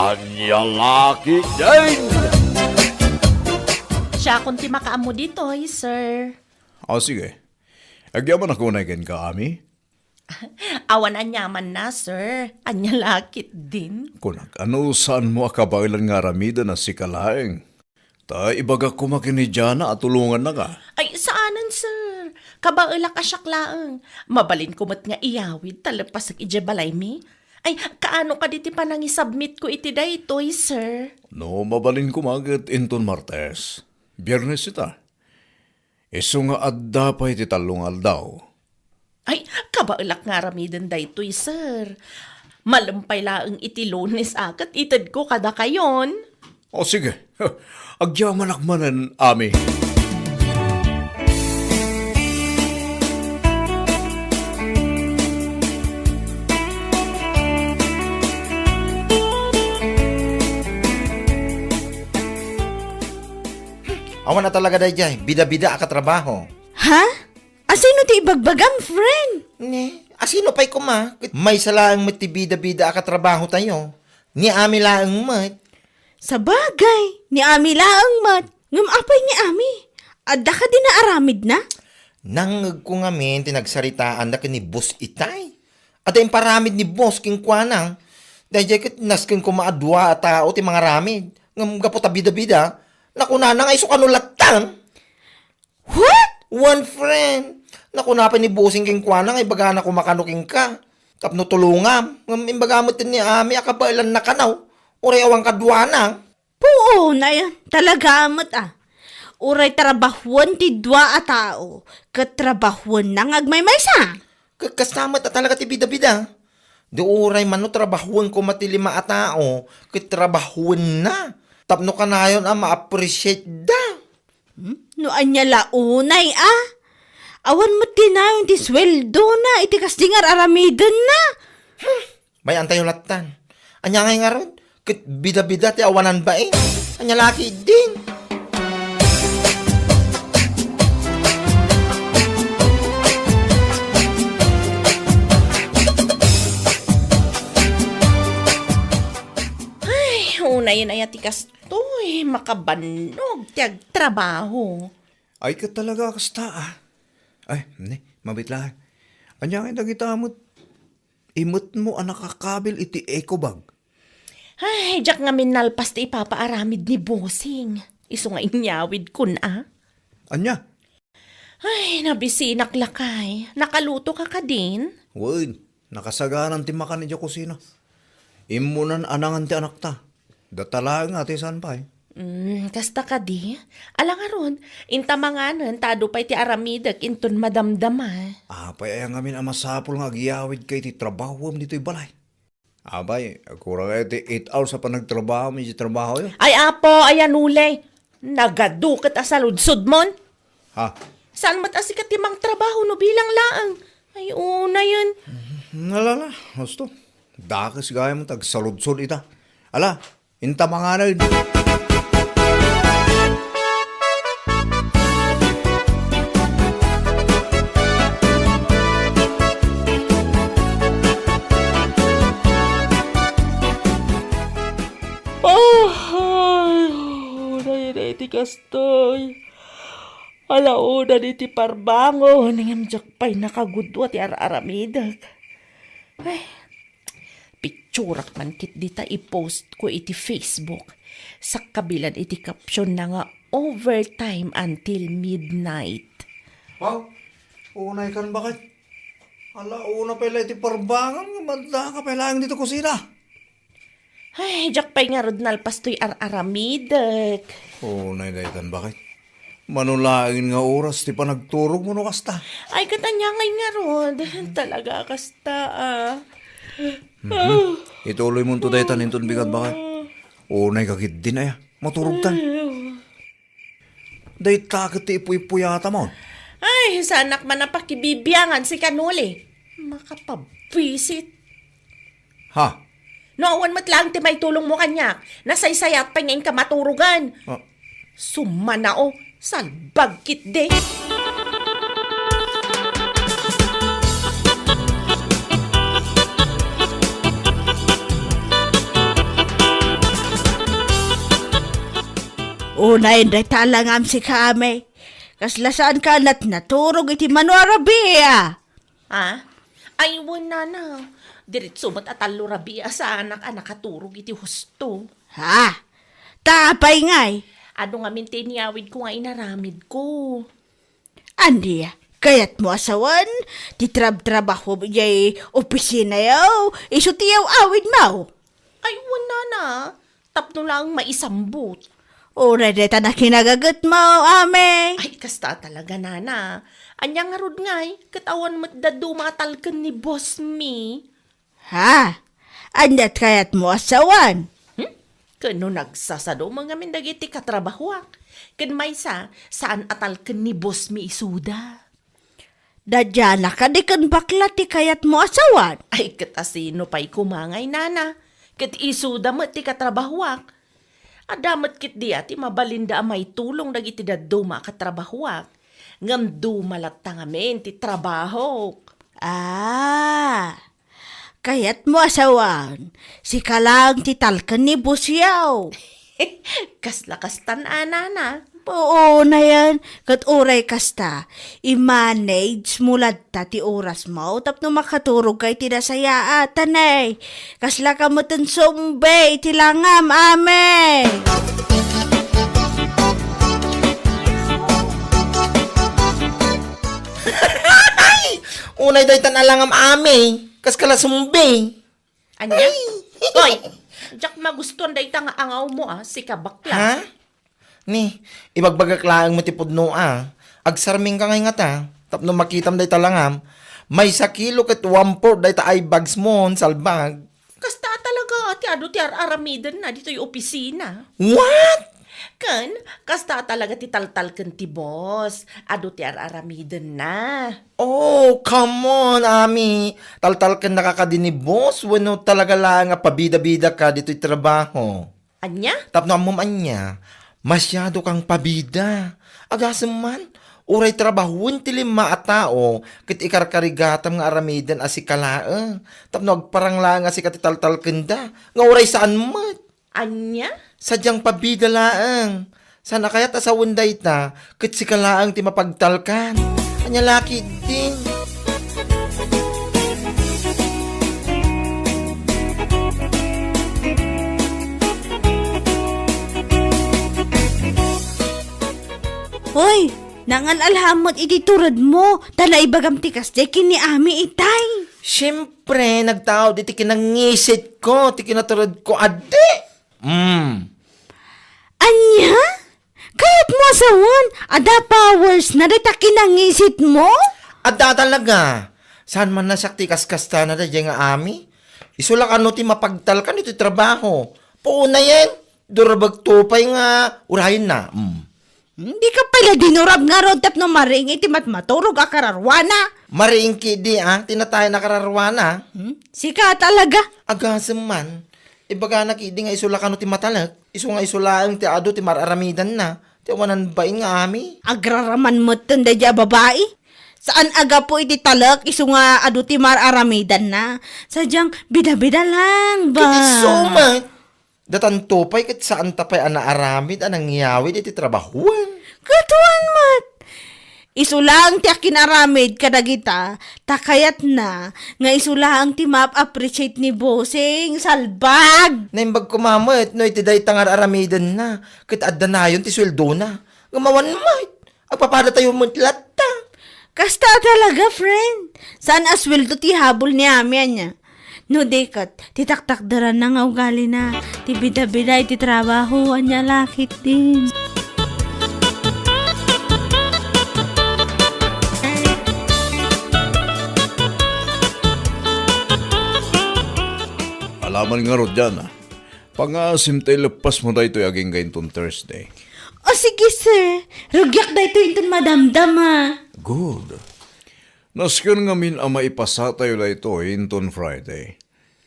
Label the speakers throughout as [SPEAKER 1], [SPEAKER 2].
[SPEAKER 1] Anyang laki din!
[SPEAKER 2] Siya kung ti makaamo dito, sir.
[SPEAKER 1] Sige. Agyaman ako na ka, Ami.
[SPEAKER 2] Awan anyaman na, sir. Anya lakit din.
[SPEAKER 1] Kunak, ano saan mo akabailan nga ramida na si Kalaeng? Ta ibaga ko makinidya at tulungan na ka.
[SPEAKER 2] Ay, saanan, sir? Kabaila ka syaklaang. Mabalin kumot nga iyawid, talapas ag ijebalay mi. Ay, kaano ka diti pa nang isubmit ko iti daytoy, sir?
[SPEAKER 1] No, mabalin ko magit inton Martes. Biyernes ita. Iso nga adda pa iti talungal daw.
[SPEAKER 2] Ay, kabailak nga ramidan daytoy, sir. Malampay laang iti Lunes akat itad ko kada kayon.
[SPEAKER 1] Sige. Agyaman akmanan, Ami.
[SPEAKER 3] Awan na talaga dayjay, bida-bida ka trabaho.
[SPEAKER 4] Ha? Asino ti ibagbagam, friend?
[SPEAKER 3] Ne, asino pa'y kuma? May salaang matibida-bida ka trabaho tayo. Ni ami laang mat.
[SPEAKER 4] Sa bagay, ni Ami laang mat. Ngam apay ni Ami. Adda ka din na aramid na?
[SPEAKER 3] Nangag ko nga men, tinagsaritaan na ni boss itay. At yung paramid ni boss king kwanang. Dayjay kat naskin ko maadwa at tao ti mga ramid. Ngam gaputa bida-bida. Nakunanang ay sukanulatan.
[SPEAKER 4] What?
[SPEAKER 3] One friend. Nakunapin ni bossing king kwanang ay baga na kumakanuking ka. Tapno tulungam. Ngam imbagamot din ni Ami akabailan na kanaw. Uray awang kadwanang.
[SPEAKER 4] Puo na yan. Talaga amat Uray trabahuan ti dwa a tao. Katrabahuan nang agmay-maysa.
[SPEAKER 3] Kasamat na talaga ti bida-bida. Di uray man no trabahuan ko matilima a tao. Kitrabahuan na. Tapno ka na yun ma-appreciate da.
[SPEAKER 4] No anya launay Awan mo tinayon ti sweldo na. Iti kasdingar aramidan na.
[SPEAKER 3] May antay ulatan. Anya ngay nga ron. Kit bida-bida ti awanan ba Anya laki din.
[SPEAKER 2] Unay na yatikas to makabanog, tiyag trabaho.
[SPEAKER 1] Ay ka talaga kasta Ay, mabitlahan. Anya nga nagitamot. Imot mo ang nakakabil iti eco bag.
[SPEAKER 2] Ay, jak nga minalpas ti ipapaaramid ni bossing. Iso nga inyawid kun
[SPEAKER 1] Anya?
[SPEAKER 2] Ay, nabisinak lakay. Nakaluto ka ka din?
[SPEAKER 1] Word, nakasagaran ti makan ni kusina. Imunan anangan ti anak ta. Datala nga ti saan pa
[SPEAKER 2] Kasta ka di. Alang aron, intamanganan, tado pa'y ti aramidak, inton madamdama.
[SPEAKER 1] Apay ay ngamin ang masapol nga agiyawid kay ti trabaho dito'y balay. Abay, kurang ay ti 8 hours sa panagtrabaho, may trabaho yun.
[SPEAKER 2] Ay apo, ayan ulay. Nagadukat sa ludsod mon.
[SPEAKER 1] Ha?
[SPEAKER 2] Saan matasikat timang trabaho no bilang laang? Ay una yun.
[SPEAKER 1] Nalala, gusto. Dakas gaya mo tagsaludsod ita. Ala, inta mga na yun.
[SPEAKER 2] Kastoy. Alauna ni ti parbango. Nangyamjak pa'y nakagudwa ti aramidak. Ay, picturak man kit dita i-post ko iti Facebook. Sa kabilan iti caption na nga overtime until midnight.
[SPEAKER 1] Wow, unay kan bakit? Alauna pala iti parbangan. Manda ka pala ang dito kusina.
[SPEAKER 2] Ay, jak pa'y nga rod nalpastoy aramidak.
[SPEAKER 1] Unay daytan bakit? Manulain nga oras ti panagturog mo no kasta.
[SPEAKER 2] Ay, katanyangay nga rod. Talaga kasta
[SPEAKER 1] Ituloy mo to daytan inton bigat bakit? Unay kakit din ay maturog tan. Day takot ti ipuy-puyata mo.
[SPEAKER 2] Ay, sanak man na pakibibiyangan si Kanuli. Makapabwisit.
[SPEAKER 1] Ha?
[SPEAKER 2] Noon mo't lang ti may tulong mo kanya. Nasaysayat pa ngayon ka maturugan. Sumanao, salbag kit de.
[SPEAKER 4] Una inday talangam si kami. Kaslasaan ka na't naturog iti manuarabia.
[SPEAKER 2] Ha? Ay, wala na. Diretso ba't atalo rabia sa anak nakaturog iti husto.
[SPEAKER 4] Ha? Tapay ngay.
[SPEAKER 2] Ano nga min tiniyawid ko nga inaramid ko.
[SPEAKER 4] Andi, kayat mo asawan, titrab-trabaho jay opisina yaw, iso tiyaw awid mo.
[SPEAKER 2] Ay, wala na. Tapno lang maisambot.
[SPEAKER 4] Ura deta na kinagagat mo, ame.
[SPEAKER 2] Ay, kasta talaga, nana. Anya nga rod ngay, katawan mo't dadu matalkan ni boss me.
[SPEAKER 4] Ha? Andat kayat mo asawan.
[SPEAKER 2] Kano nagsasado mga mindagiti katrabahuak. Kan may saan atalkan ni boss me isuda.
[SPEAKER 4] Dadyana ka di kan bakla ti kayat mo asawan.
[SPEAKER 2] Ay, katasino pa'y kumangay, nana. Kat isuda mo ti katrabahuak. Adamat kit di ati mabalinda may tulong dagiti daduma katrabahuak. Ngam dumalata ngamin ti trabaho.
[SPEAKER 4] Ah, kayat mo asawan. Si kalang ti talkan ni busyaw.
[SPEAKER 2] Kastan nana.
[SPEAKER 4] Oo na yan. Kat oray kasta, i-manage mo ladta ti oras mo tapno makaturog kay ti nasayaatan eh. Kasla ka mo tan sumbe, ti langam ame.
[SPEAKER 3] Unay day tanalangam ame. Kas kala sumbe.
[SPEAKER 2] Anya? Hoy! Diyak magustuhan day nga angaw mo si kabakla.
[SPEAKER 3] Ha? Ni, ibagbagak mo tipod no Agsarming ka ngay nga ta. Tapno makitam day talangam. May 1 kilo ket 1/4 day ta ay bags mo salbag.
[SPEAKER 2] Kasta talaga, ti ado ti aramidan na dito yung opisina.
[SPEAKER 3] What?
[SPEAKER 2] Kan, kasta talaga ti taltal kan ti boss. Ado ti aramidan na.
[SPEAKER 3] Oh, come on, Ami. Taltal ka nakakadini, boss. Wano talaga lang nga pabida-bida ka dito'y trabaho.
[SPEAKER 2] Anya?
[SPEAKER 3] Tapno amom anya, masyado kang pabida. Agasam man, uray trabahon ti 5 a tao, kit ikarkarigatam nga aramidan asi kalaang. Tapno agparang lang nga si katitaltal kanda, nga uray saan mat.
[SPEAKER 2] Anya?
[SPEAKER 3] Sadyang pabida laang. Sana kaya't asawon day ta, kit si kalaang ti mapagtalkan. Anya laki din.
[SPEAKER 4] Hoy, nangan alhamot iti turad mo, tala ibagam ti kasde kini ami itay.
[SPEAKER 3] Siyempre, nagtao di ti kinangisit ko, ti kinaturod ko, ade.
[SPEAKER 4] Anya? Kayat mo asawan, ada powers na dita kinangisit mo?
[SPEAKER 3] Adda talaga. Saan man nasakti kaskasta na da nga ami? Isulak ano ti mapagtalkan iti trabaho. Puuna yan. Durabag tupay nga. Urahin na.
[SPEAKER 4] Hindi ka pala dinurab nga rod tapno maring iti matmaturog akararwana.
[SPEAKER 3] Mariingki di tinatay na kararwana.
[SPEAKER 4] Sika talaga.
[SPEAKER 3] Agasam man. Ibaga nakidi nga isulak ano ti matalak. Isu nga isulaang ti ado ti mararamidan na. Ti wanan ba nga ami?
[SPEAKER 4] Agraraman mo tanda dya babae. Saan aga po iti talak isu nga adu ti mararamidan na. Sadyang bida-bida lang ba?
[SPEAKER 3] Kiti sumat. Datan tupay kat saan tapay anaaramid anang ngiyawid iti trabahuan.
[SPEAKER 4] Katuan mat. Isulang ti akinaramid kadagita, takayat na, nga isulang ti map-appreciate ni bossing, salbag!
[SPEAKER 3] Naimbag kumamot, no iti day tangar aramidan na. Kat adda na yun ti sweldo na. Gumawan mat. Agpapada tayo mutlata.
[SPEAKER 4] Kasta talaga, friend. Saan asweldo ti habol ni amya niya? No, dekat, titaktakdaran na nga ugali na. Ti bida-bida iti trabaho, anya lakit din.
[SPEAKER 1] Alaman nga ro dyan Pangasim tayo lepas mo tayo aging gayintong Thursday.
[SPEAKER 4] O sige, sir. Rugyak da ito yung madamdam, ha.
[SPEAKER 1] Good. Nasken nga min ama ipasa tayo la ito inton Friday.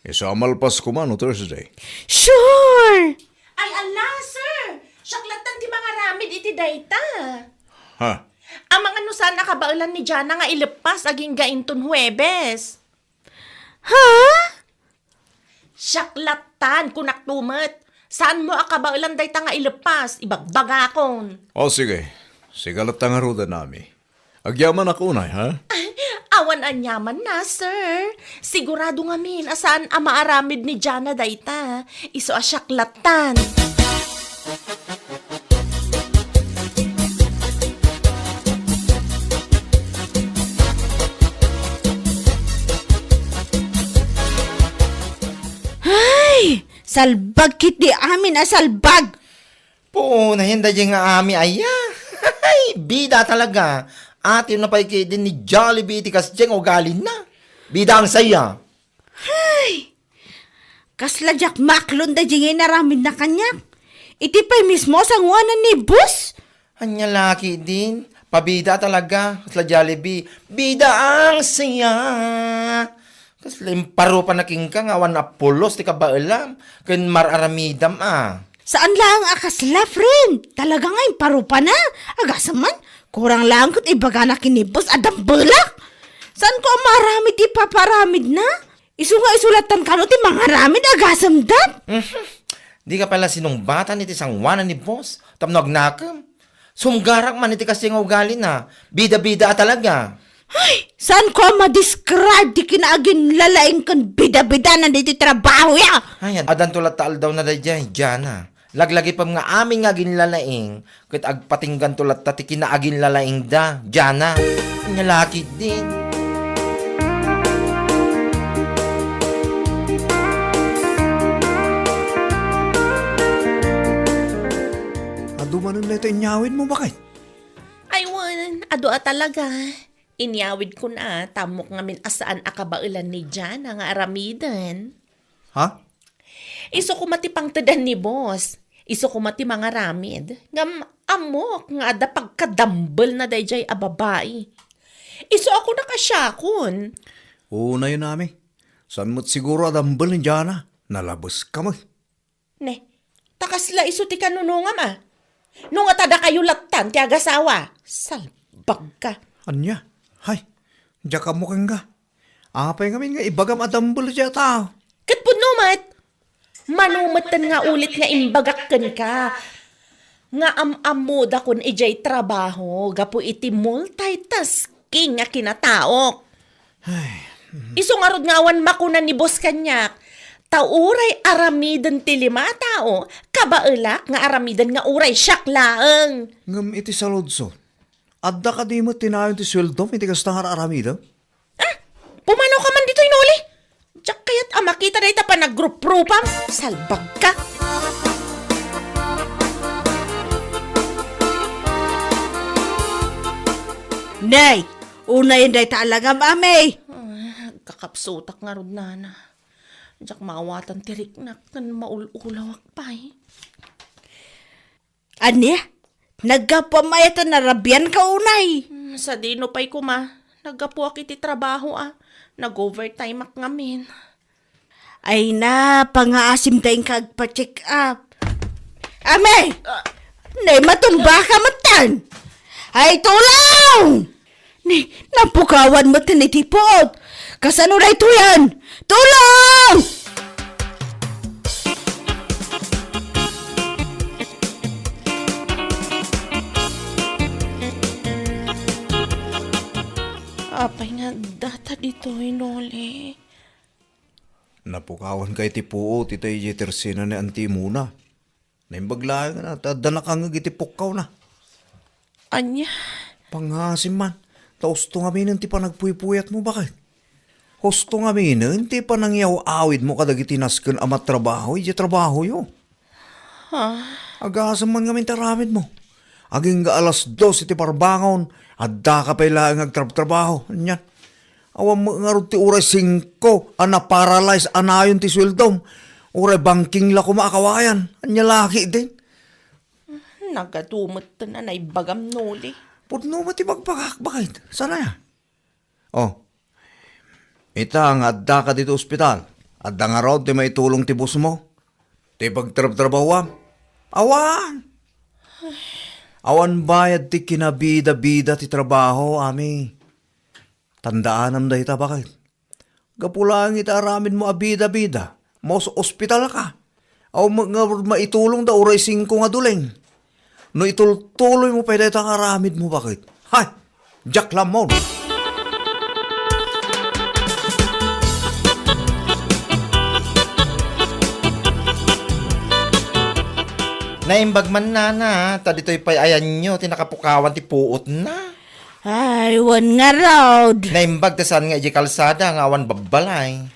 [SPEAKER 1] Isamalpas ko man o Thursday.
[SPEAKER 4] Sure!
[SPEAKER 2] Ay, ala, sir! Syaklatan di mga ramid iti dayta.
[SPEAKER 1] Ha?
[SPEAKER 2] Ang mga sana kabaulan ni Jana nga ilepas aging gainton Huwebes.
[SPEAKER 4] Ha?
[SPEAKER 2] Syaklatan, kunak tumet. Saan mo akabaulan day ta nga ilepas? Ibagbagakon.
[SPEAKER 1] O sige, sigalat nga ruda nami. Agyaman ako unay, ha?
[SPEAKER 2] Awan anyaman na, sir. Sigurado nga min, asaan ang maaramid ni Jana dayta. Iso asyaklatan.
[SPEAKER 4] Ay, salbag kit di amin salbag.
[SPEAKER 3] Po, nahinda dyan nga ami aya. Ay, bida talaga. Ate na pa din ni Jollibee tikas dyan ugalin na. Bida ang saya.
[SPEAKER 4] Kasla jak maklon da jingay naramin na kanyak. Iti pa'y mismo sang wanan ni bus.
[SPEAKER 3] Anya laki din. Pabida talaga. Kasla Jollibee. Bida ang saya. Kasla imparo pa na kingka nga awan apulos ti ka ba alam. Kun mararamidam
[SPEAKER 4] Saan lang akasla, friend? Talaga nga parupa na. Agasaman, kurang lang kut ibaga na kinibos adang bulak. Saan ko marami ti paparamid na? Isu nga isulatan ka no ti mga ramid agasam dat.
[SPEAKER 3] Di ka pala sinungbatan iti sangwanan ni boss. Tamnog nakam. Sumgarak man iti kasi nga ugali na. Bida-bida talaga.
[SPEAKER 4] Ay, saan ko ma-describe di kinaagin lalaing kan bida-bida na diti trabaho ya?
[SPEAKER 3] Ay, adan tulad taal daw na dayjay, Jana. Laglagi pa nga aming nga ginlalaing. Kat agpatinggan tulad tati kinaagin lalaing da, Jana. Nyalaki din.
[SPEAKER 1] Adumanan na ito inyawin mo bakit?
[SPEAKER 2] Aywan, ado talaga. Inyawid ko na, tamok nga min asaan akabaulan ni Jana nga aramidan.
[SPEAKER 1] Ha?
[SPEAKER 2] Iso ko matipang tadan ni boss. Iso ko mati mga ramid. Ngam amok nga ada pagkadambal na dayjay a babae. Iso ako nakasyakon.
[SPEAKER 1] Una yun nami. San mo't siguro adambal ni Jana? Nalabas ka mo.
[SPEAKER 2] Ne, takasla iso ti kanunungam Nung atada kayo latan ti agasawa. Salbag ka.
[SPEAKER 1] Anya? Hay, diya ka mukhang ka. Apay ngamin nga ibagam adambal siya tao.
[SPEAKER 2] Kat po numat. Manumatan nga ulit nga imbagakan ka. Nga am-amuda kun ijay trabaho. Gapo iti multitasking nga kinataok. Iso nga rod nga awan makunan ni boss kanyak. Tauray aramidan ti lima tao. Kabaelak nga aramidan nga uray syaklaang.
[SPEAKER 1] Ngam iti sa lodso. Adda ka di mo tinayon ti sweldom, iti kastangar aramida.
[SPEAKER 2] Pumanaw ka man dito inuli. Diyak kaya't makita na ita pa nag-group-grupam. Salbag ka.
[SPEAKER 4] Nay, una yun day talaga mami.
[SPEAKER 2] Kakapsutak nga rod nana. Diyak maawatan tirik na kan maululawak pa
[SPEAKER 4] Anya, nagkapamayatan na rabyan ka unay.
[SPEAKER 2] Sa dino pa'y kuma. Nagapuak iti trabaho Nag-overtime ak ngamin.
[SPEAKER 4] Ay na, pangaasim tayong kagpa-check up. Ame! Nay, matumba ka matan! Ay, tulong! Nay, napukawan mo tinitipot! Kasano na ito yan? Tulong!
[SPEAKER 2] Apay nga data dito inuli.
[SPEAKER 1] Napukawan kay ti puo, ti tayo jitersina ni anti muna. Naimbaglaan na, tada na kang iti pukaw na.
[SPEAKER 2] Anya?
[SPEAKER 1] Pangasim man, tausto nga minin ti panagpuypuyat mo bakit? Husto nga minin, ti panangyaw-awid mo kadag itinaskan amat trabaho, iti trabaho yo. Agasam man nga taramid mo. Aging ga alas 2 iti parbangon, adda ka pa ilang agtrabaho. Anyan. Awam mo nga rin ti uray 5, ana-paralyze, anayon ti sweldom. Uray banking la kumakawayan. Anya laki din.
[SPEAKER 2] Nagadumot na naibagam nuli.
[SPEAKER 1] Pudno mo ti magpagak, bakit? Sana ya? Oh, ita ang adda ka dito ospital. Adda nga raw ti may tulong ti bus mo. Ti pagtrab-trabaho. Awan! Awan bayad ti kinabida-bida ti trabaho, ami. Tandaan am da ita bakit? Gapulang ita aramin mo abida-bida. Mo sa ospital ka. Aw nga maitulong da oray 5 nga duleng. No itultuloy mo pa dito ang aramid mo bakit? Hay! Jack Lamon!
[SPEAKER 3] Naimbag man na, ta dito'y pay ayan nyo, tinakapukawan ti puot na.
[SPEAKER 4] Ay, wan nga road.
[SPEAKER 3] Naimbag ta saan nga iji kalsada, nga awan babalay.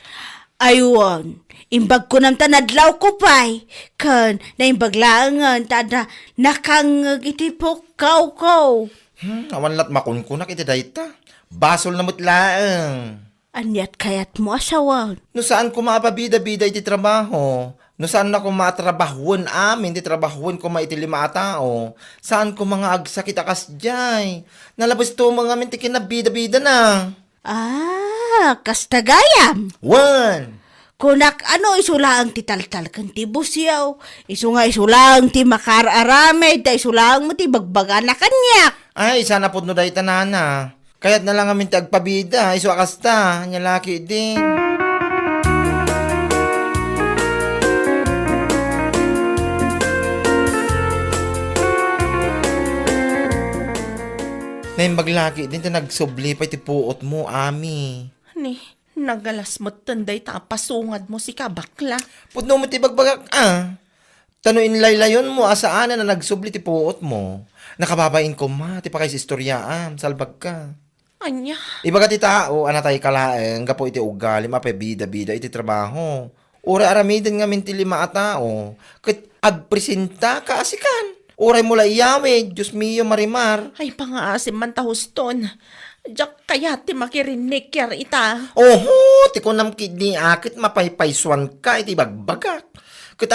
[SPEAKER 4] Aywan, imbag ko nam tanadlaw ko pay. Kan, naimbag laangan, tada nakangag iti pukaw ko.
[SPEAKER 3] Awan lat makunkunak iti dayta. Basol na mutlaang.
[SPEAKER 4] Anyat kayat mo asawan.
[SPEAKER 3] No saan ko maapabida-bida iti trabaho? No saan na ko matrabahuan amin, di trabahuan ko maiti 5 tao? Saan ko mga agsakit akas jay? Nalabas to mga amin ti kinabida-bida na.
[SPEAKER 4] Ah, kastagayam.
[SPEAKER 3] Wan!
[SPEAKER 4] Kunak ano isulaang ti taltal kan ti busyaw. Isu nga isulaang ti makararame, da isulaang mo ti bagbaga na kanyak.
[SPEAKER 3] Ay, sana po no dahi tanana. Kaya't na lang amin ti agpabida, iso akasta, nyalaki din. Naimbag din ta nagsubli pa iti puot mo, ami.
[SPEAKER 2] Ni, nagalas mo tanday ta pasungad mo si kabakla.
[SPEAKER 3] Pudno mo ti bagbagak, Tanuin laylayon mo, asaan na nagsubli ti puot mo. Nakababain ko ma, ti pakay si istoryaan, salbag ka.
[SPEAKER 2] Anya,
[SPEAKER 3] Ibaga ti tao, anatay kalaeng, gapo iti ugali, mapabida-bida iti trabaho. Ura aramidan nga minti 5 tao, kat agpresenta ka asikan. Uray mula iyawe, Diyos mio marimar.
[SPEAKER 2] ay pangaasim man ta huston. Diyak kaya ti makirinik yar ita.
[SPEAKER 3] Oho, ti kunam kidni akit mapaypayswan ka iti bagbagak. Kat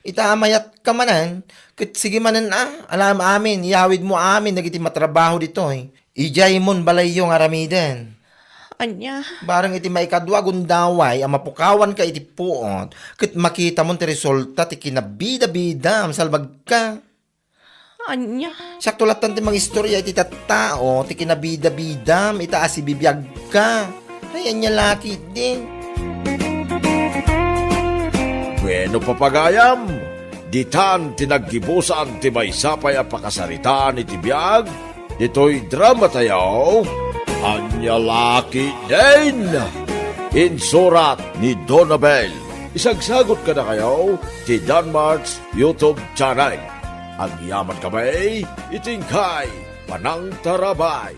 [SPEAKER 3] ita amayat ka manan, kat sige manan alam amin, iyawid mo amin, nagiti matrabaho ditoy. Ijay mon balay yung aramidan.
[SPEAKER 2] Anya,
[SPEAKER 3] Barang iti maikadwa gundaway, ang mapukawan ka iti puot, kat makita mo ti resulta ti kinabida-bida, salbag ka.
[SPEAKER 2] anya.
[SPEAKER 3] Sakto latan ti mga istorya iti tattao, ti kinabida-bidam, itaas ibibiyag ka. Ay, anya laki din.
[SPEAKER 5] Bueno papagayam, ditan tinaggibusan ti maysapay a pakasaritaan iti biyag, dito'y drama tayaw, anya laki din. Insurat ni Donabel. Isagsagot ka na kayo ti Danmarks YouTube channel. Ang yaman kamay, itingkay, panang tarabay.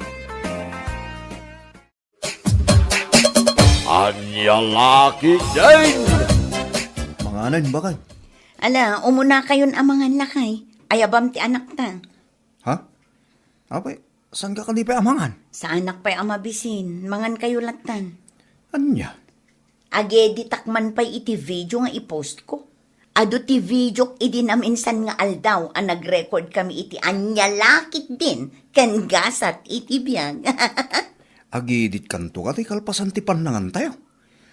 [SPEAKER 5] Anya laki din.
[SPEAKER 1] Mga anan bakit?
[SPEAKER 6] Ala, umuna kayon amangan lakay. Ayabam ti anak ta.
[SPEAKER 1] Ha? Apay, saan ka kalipa amangan?
[SPEAKER 6] Sa anak pa'y amabisin. Mangan kayo latan.
[SPEAKER 1] Anya?
[SPEAKER 6] Age di takman pa'y iti video nga ipost ko. Ado ti video idinaminsan nga aldaw ang nag-record kami iti anyalakit din ken gasat iti biyag.
[SPEAKER 1] Agidit kanto ka, ti kalpasan ti panangan tayo.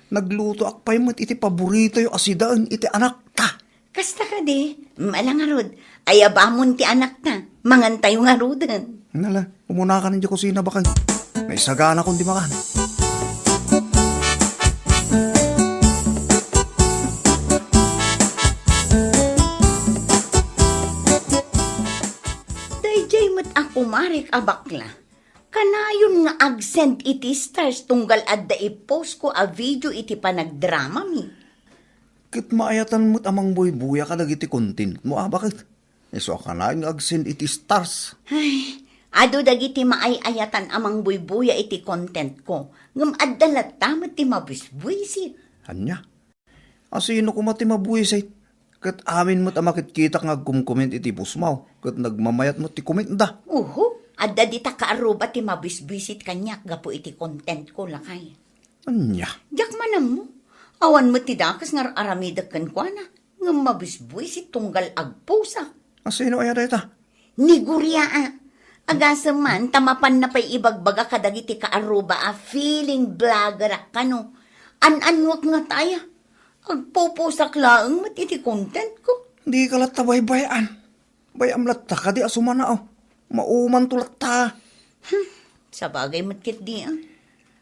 [SPEAKER 1] Nagluto akpay mo iti paborito yung asidaan iti anak ta.
[SPEAKER 6] Kasta ka di, malangarod. Ayabamon ti anak ta, mangan tayo nga rodan.
[SPEAKER 1] Nala, umuna ka ng kusina bakay. May sagana kung di makan.
[SPEAKER 6] Dayjay mat ako marik abakla. Kanayon nga agsend iti stars tunggal adda i-post ko a video iti panagdrama mi.
[SPEAKER 1] Kit maayatan mo't amang buy-buya ka dagiti content mo bakit? Iso ka na yung agsin iti stars.
[SPEAKER 6] Ay, ado dagiti maayayatan amang buybuya iti content ko. Ngam addalat tamat ti mabusbuisit.
[SPEAKER 1] Anya? Asino ko mati mabuhisay? Kat amin mo't amakit kita nga agkumkomment iti pusmaw. Kat nagmamayat mo't ti comment da.
[SPEAKER 6] Adda di ta kaaruba ti mabusbuisit kanyak gapo iti content ko lakay.
[SPEAKER 1] Anya?
[SPEAKER 6] Diyak manam mo. Awan mo ti dakas nga aramidakan ko na. Ngam mabusbuisit tunggal agpusa.
[SPEAKER 1] Asino ay reta?
[SPEAKER 6] Ni Gurya agasa man tamapan na pa'y ibagbaga kadagiti kaaruba feeling vlogger kano. An-anwak nga taya. Agpupusak laang matiti content ko.
[SPEAKER 1] Di ka latta baybayan. Bayam latta ka di asumana Mauman tulat ta.
[SPEAKER 6] Sa bagay matkit di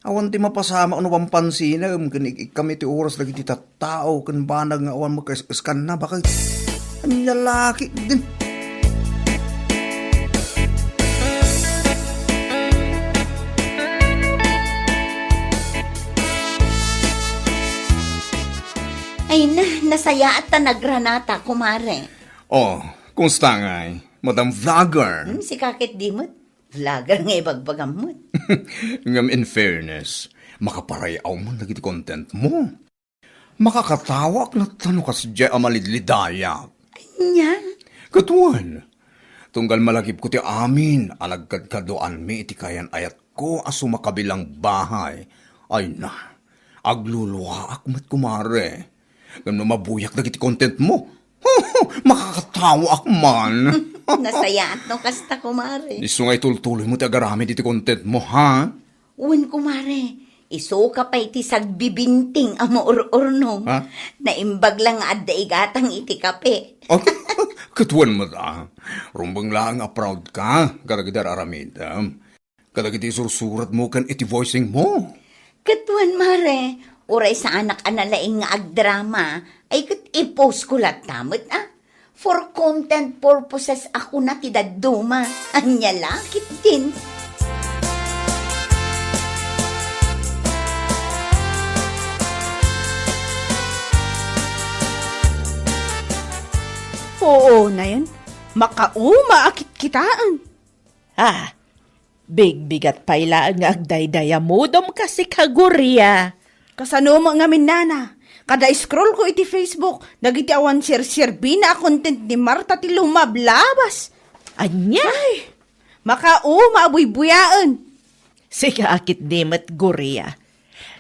[SPEAKER 1] Awan ti mapasama ano pampansinam kan kami ti oras lagi ti tattao kan banag nga awan magkaskan na bakit ang lalaki din.
[SPEAKER 6] Ay na, nasaya at nagranata, kumare.
[SPEAKER 1] Oh, kumusta nga Madam Vlogger?
[SPEAKER 6] Si kakit di mo't. Vlogger nga ibagbagam mo't.
[SPEAKER 1] Ngam in fairness, makaparayaw mo nagiti content mo. Makakatawak na tanong ka sadya amalidlidaya.
[SPEAKER 6] Nya?
[SPEAKER 1] Katuan, tunggal malagip ko ti amin, alagkad kadoan mi iti kayan ayat ko aso makabilang bahay. Ay na, agluluwa ak mat kumare. Ngam na mabuyak nagiti content mo. Makakatawa ak man.
[SPEAKER 6] Nasaya at no kasta, kumare.
[SPEAKER 1] Iso nga itultuloy mo ti agarami iti content mo, ha?
[SPEAKER 6] Uwan, kumare. Iso ka pa iti sagbibinting amo urno.
[SPEAKER 1] Ha?
[SPEAKER 6] Naimbag lang nga adda igatang iti kape.
[SPEAKER 1] Oh, katuan mo da. Rumbang lang a proud ka, karagidar aramida. Karagidi sursurat mo kan iti voicing mo.
[SPEAKER 6] Katuan, mare. Uray sa anak analaing nga agdrama, ay kat i-post ko lang tamot, ah. For content purposes ako na tidaduma. Anya lakit din.
[SPEAKER 4] Oo na yun. Makauma akit kitaan.
[SPEAKER 2] Big-bigat paila ang agdaydaya mo dom kasi kagurya.
[SPEAKER 4] Kasano mo nga minana. Kada scroll ko iti Facebook, nagiti awan share bina content ni Marta ti lumablabas.
[SPEAKER 2] Anya?
[SPEAKER 4] Ay, makauma abuy-buyaan.
[SPEAKER 2] Siga akit dimat gurya.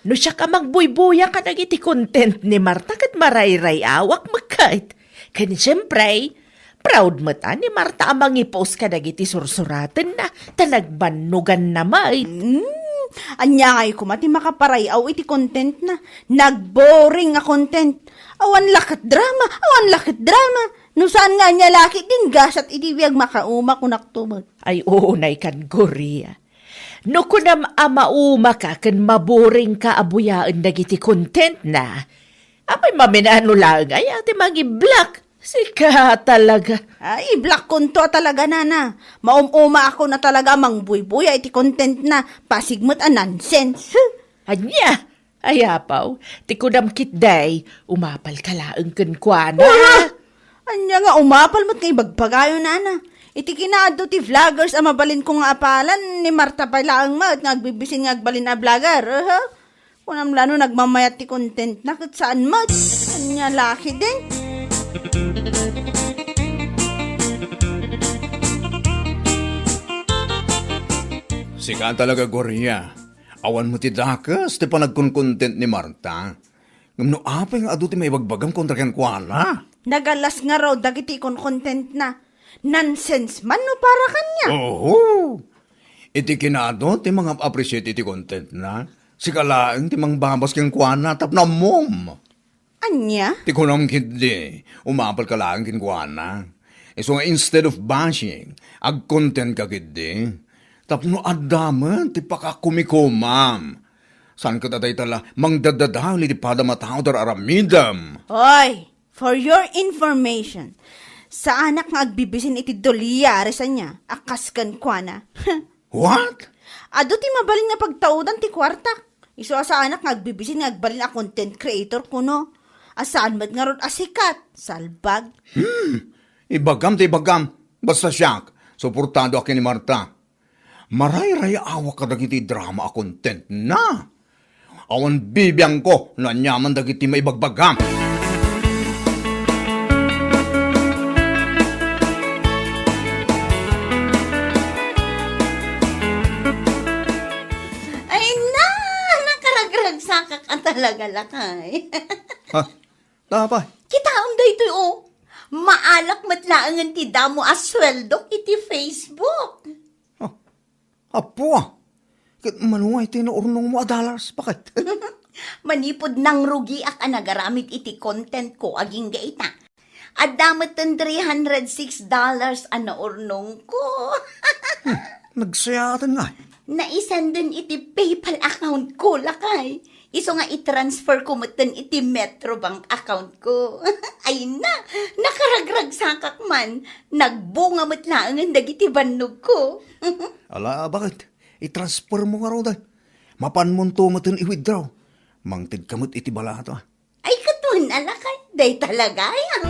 [SPEAKER 2] No siya ka magbuybuya ka nagiti content ni Marta kat marayray awak magkait. Kani siyempre, proud mo ta ni Marta amang i-post ka nagiti sursuratan na talagbanugan na may.
[SPEAKER 4] Anya ngay kumati makaparayaw iti content na. Nagboring nga content. Awan lakit drama. No saan nga niya laki din gasat iti biyag makauma kunak tumag.
[SPEAKER 2] Ay unay kan gurya. No kunam amauma ka kan maboring ka abuyaan dagiti content na. Apay maminano lang ay ati magi-block. Sika talaga.
[SPEAKER 4] Ay, black konto talaga nana. Maumuma ako na talaga mang buy-buya iti content na pasigmot a nonsense.
[SPEAKER 2] Anya, ayapaw, ti kudam kitday, umapal ka laang kenkwana.
[SPEAKER 4] Anya nga umapal mo't kay bagpagayo nana. Iti kinaado ti vloggers ang mabalin ko nga apalan ni Marta pala ang mat nagbibisin nga agbalin na vlogger. Kunam lano nagmamayat ti content na kat saan mat. Anya laki din.
[SPEAKER 1] Sika talaga, Gorya. Awan mo ti dakas, ti panagkon-content ni Marta. Ngam no apay nga adu ti may bagbagam kontra ken kuana.
[SPEAKER 4] Nagalas nga raw dagiti kon content na. Nonsense man no para kanya.
[SPEAKER 1] Oo. Iti kinado, ti mga appreciate iti content na. Sika laeng ti mang babas ken kuana tapna mom.
[SPEAKER 4] Anya?
[SPEAKER 1] Ti kunam kindi, umapal ka laeng ken kuana. So nga instead of bashing, ag-content ka kindi. Tapno adaman, ti pakakumikumam. San ka tatay tala, mangdadadali ti padamatao dar aramidam.
[SPEAKER 4] Hoy, for your information, sa anak nga agbibisin iti dolyare sa niya, akaskan kwa na.
[SPEAKER 1] What?
[SPEAKER 4] Ado ti mabalin nga pagtaudan ti kwarta. Iso sa anak nga agbibisin nga agbalin a content creator kuno. Asaan ba't nga ron asikat? Salbag.
[SPEAKER 1] Ibagam ti ibagam. Basta siyak, suportado akin ni Marta. Maray-ray awak ka dagiti drama a content na. Awan bibiyang ko na nyaman dagiti maibagbagam.
[SPEAKER 6] Ay na, nakaragragsaka ka talaga lakay.
[SPEAKER 1] Ha? Tapay.
[SPEAKER 6] Kita ang daytoy oh. Maalak matlaangan ti damo asweldo iti Facebook.
[SPEAKER 1] Apo ah. Kat manuay tinuurnong mo a dollars. Bakit?
[SPEAKER 6] Manipod nang rugi ak anagaramit iti content ko aging gaita. At damat ng $306 ang naurnong ko.
[SPEAKER 1] Nagsayatan nga.
[SPEAKER 6] Naisandun iti PayPal account ko, lakay. Iso nga i-transfer ko matan iti Metrobank account ko. Ay na, nakaragrag sakak man. Nagbunga matlaangan dagiti bannog ko.
[SPEAKER 1] Ala, bakit? I-transfer mo nga raw dahil. Mapan mo to matin i-withdraw. Mangtid kamot iti bala to.
[SPEAKER 6] Ay katun, alakay. Day talaga yan.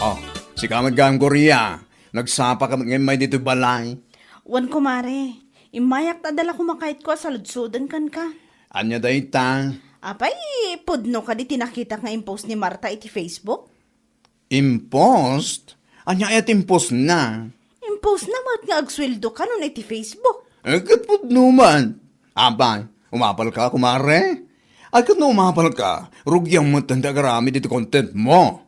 [SPEAKER 1] Oh, si kamad gang Korea. Nagsapa kamot ngayon may dito balay.
[SPEAKER 4] Wan kumare, imayak ta dala kumakait ko sa ludsudan kan ka.
[SPEAKER 1] Anya dahi ta?
[SPEAKER 4] Apay, pudno ka di tinakita nga impost ni Marta iti Facebook?
[SPEAKER 1] Impost? Anya ayat impost na.
[SPEAKER 4] Impost na mat nga agsweldo ka nun iti Facebook.
[SPEAKER 1] Kapod naman. Abay, umapal ka, kumare? Ay, kat na umapal ka, rugyang mo tanda karami dito content mo.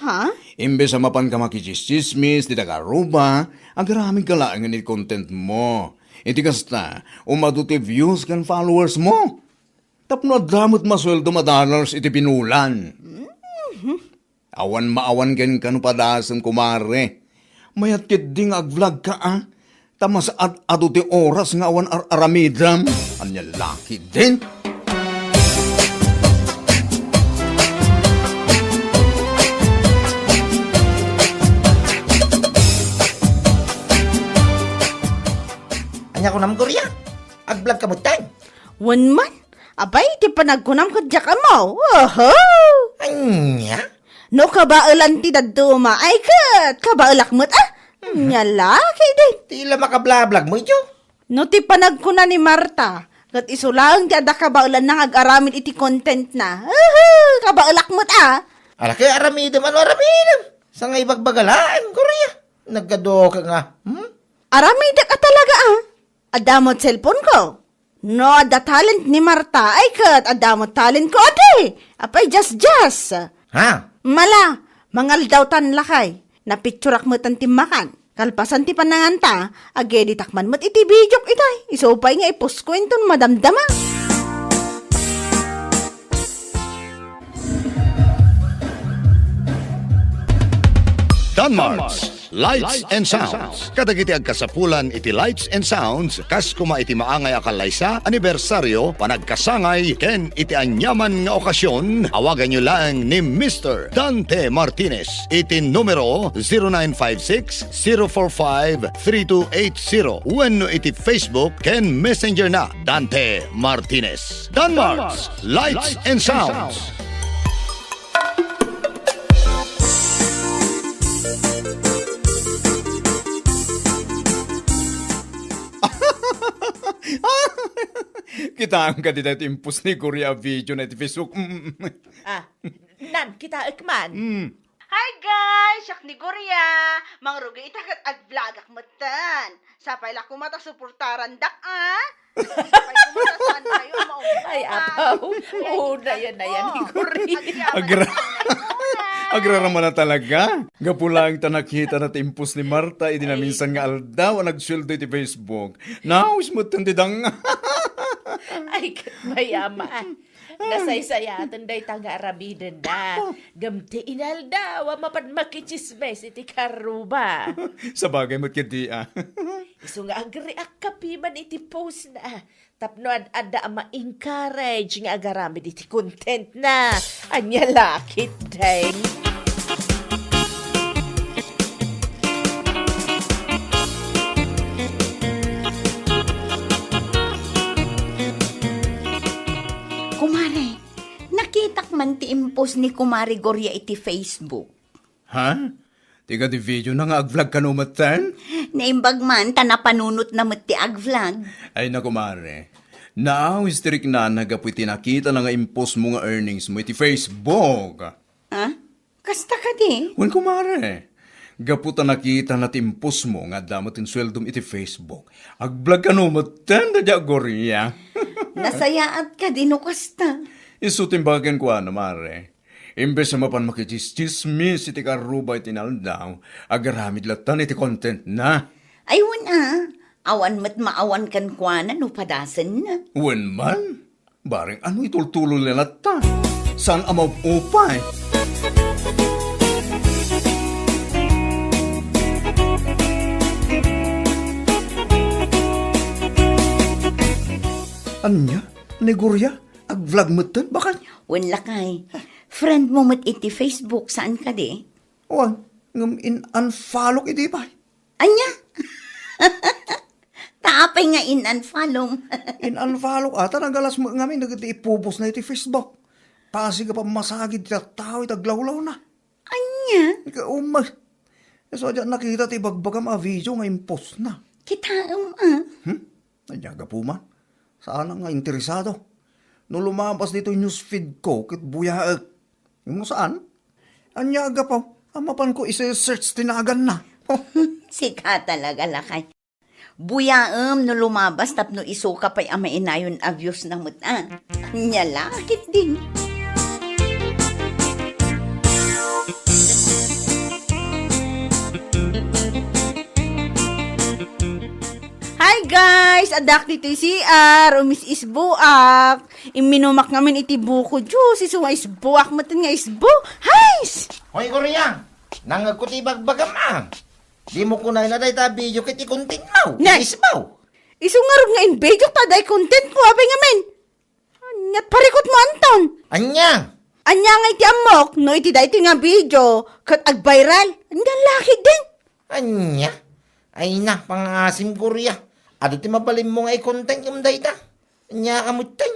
[SPEAKER 4] Ha?
[SPEAKER 1] Imbes sa mapan ka makichismismis, di tagaruba, ang karaming kalaangan ni content mo. Iti kasta, umaduti views kan followers mo. Tapno damot masweldo $, iti pinulan. Awan maawan ken kanu padasan kumare. Mayat kit ding ag-vlog ka Tamas at aduti oras nga awan aramidam. Anya laki din.
[SPEAKER 3] Anya ko nam Korea. Ag-vlog ka mo time.
[SPEAKER 4] Wan man? Apay, iti panagkunam ka dyak mo. Oho!
[SPEAKER 3] Anya?
[SPEAKER 4] No kabaalan ti daduma. Ay kat, kabaalak mo't Nyalaki din.
[SPEAKER 3] Tila makabla-vlog mo ito.
[SPEAKER 4] No ti panagkuna ni Marta. Kat isulang ti ada kabaalan nang ag-aramid iti content na. Kabaalak mo't
[SPEAKER 3] Ala kay aramidam, ano aramidam? Sa nga ibagbagalaan, Korea. Nagkado ka nga.
[SPEAKER 4] Aramida ka talaga Adamot cellphone ko. No, ada talent ni Marta. Ay kat, adamot talent ko ade. Apay, just.
[SPEAKER 3] Ha?
[SPEAKER 4] Mala, mangal daw tan lakay. Napicturak mo tan timakan. Kalpasan ti pananganta, agedi takman mo't iti bidyok itay. Isopay nga ipos ko inton madamdama.
[SPEAKER 7] Danmarts, Lights and Sounds. Kadagiti agkasapulan iti Lights and Sounds, kas kuma iti maangay akalaysa, anibersaryo, panagkasangay, ken iti anyaman nga okasyon, awagan nyo lang ni Mr. Dante Martinez. Iti numero 0956-045-3280. Wenno iti Facebook, ken Messenger na, Dante Martinez. Danmarts, Lights and Sounds.
[SPEAKER 1] Kita ang kadita impus ni Korea video na iti Facebook.
[SPEAKER 2] Nan, kita ikman.
[SPEAKER 4] Hi guys! Siyak ni Goria! Mangrugi itakat ag-vlog akmatan. Sapay la kumata suportaran dak Sapay kumata saan kayo
[SPEAKER 2] Ay, apaw. Una yan na yan ni Korea.
[SPEAKER 1] Agraraman na talaga. Gapulang tanakita na timpus ni Marta, iti na minsan nga aldaw ang nagsuldo iti Facebook. Naus mo tandidang.
[SPEAKER 2] Ay, kat mayama. Nasaysayatan day tanga arabidan na. Gamti inaldaw, mapan makichismes iti karuba.
[SPEAKER 1] Sa bagay mo't kiti
[SPEAKER 2] Iso nga agreact kapiman iti post na. Tapno ada ma-encourage nga agaramid iti content na. Anya lakit dang.
[SPEAKER 6] Kumare, nakitak man ti impos ni Kumare Goria iti Facebook.
[SPEAKER 1] Ha? Tiga di video na nga ag-vlog ka numatan?
[SPEAKER 6] Naimbag man, tanapanunot na ti ag-vlog.
[SPEAKER 1] Ay na kumare. Naaw histerik na nagapoy tinakita na nga impos mo nga earnings mo iti Facebook.
[SPEAKER 6] Ha? Kasta ka di?
[SPEAKER 1] Wan kumare. Gaputa nakita na timpos mo nga damot in sweldom iti Facebook. Ag-vlog ka numatan na dya Korea.
[SPEAKER 6] Nasayaat ka di no kasta.
[SPEAKER 1] Isutimbagan ko mare. Imbes sa mapan makichismismis iti karuba iti naldaw, agaramid latan iti content na.
[SPEAKER 6] Aywan awan mat maawan kan kuana no padasan na.
[SPEAKER 1] Wen man, baring ano itultulo nila ta? Saan amaw upay? Anya? Negurya? Ag-vlog mo tan? Bakal?
[SPEAKER 6] Wen lakay. Friend mo mat iti Facebook, saan ka di?
[SPEAKER 1] Wan, ngam in-unfollow iti ba?
[SPEAKER 6] Anya? Taapay nga in-unfollow.
[SPEAKER 1] In-unfollow ata, nagalas mo ngamin, ipubos na iti Facebook. Pasi ka pa masagid iti tao, itaglawlaw na.
[SPEAKER 6] Anya?
[SPEAKER 1] Ika umay. So, dyan nakita ti bagbagam a video nga impos na.
[SPEAKER 6] Kita
[SPEAKER 1] Nadyaga po man. Saan nga interesado? No lumabas dito yung newsfeed ko, kit buyaag. Yung mo saan? Anyaga pa. Amapan ko isa-search tinagan na.
[SPEAKER 6] Sika talaga lakay. Buyaam no lumabas tapno isuka pa'y amainayon a views na muta. Nya lakit din.
[SPEAKER 4] Hi guys! Adak dito CR, umis isbuak. Iminumak ngamin iti buko juice, isuwa isbuak matan nga isbu. Hais!
[SPEAKER 3] Hoy, Korea! Nangag ko ti bagbagam ah. Di mo kunay na dahi ta video kiti kunting mo.
[SPEAKER 4] Nay!
[SPEAKER 3] Isbaw.
[SPEAKER 4] Isungarog nga in video taday content ko, abay ngamin. Anyat parikot mo, Anton.
[SPEAKER 3] Anya!
[SPEAKER 4] Anya nga iti amok, no iti da iti nga video, kat ag-viral. Andan laki din.
[SPEAKER 3] Anya? Ay na, pangasim Korea. Ado ti mabalim mo nga i-content yung dahi ta. Anya kamutin.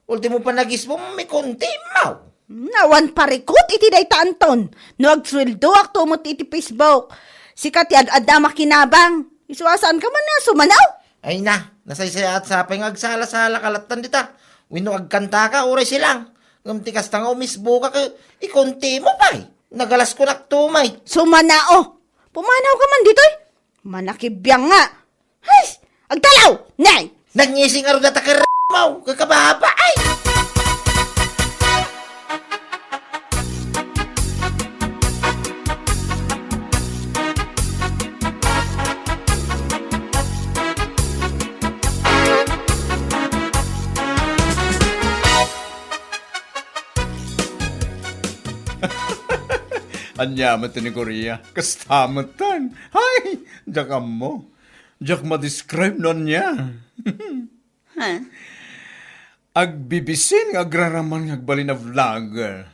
[SPEAKER 3] Ultimo pa nag-isbo mo may content mo.
[SPEAKER 4] Nawan parikot iti da iti Anton. No agsweldo ak tumot iti Facebook. Sikat ti ad-adama kinabang. Isuasaan ka man na, sumanaw.
[SPEAKER 3] Ay na, nasaysaya at sapay nga agsala-sala kalatan dita. Wino agkanta ka, oray silang. Ngamtikas ta nga umisbo ka ka, ikonti mo pa eh. Nagalas ko naktumay.
[SPEAKER 4] Sumanao. Pumanaw ka man dito'y. Manakibiyang nga. Hays! Agtalaw! Nay!
[SPEAKER 3] Nagnyising aro na takar mo, kakababa ay.
[SPEAKER 1] Anya man ni Korea. Kastamatan. Hay! Diyak mo. Diyak ma-describe nun niya.
[SPEAKER 6] Ha?
[SPEAKER 1] Agbibisin, agraraman, agbalin na vlogger.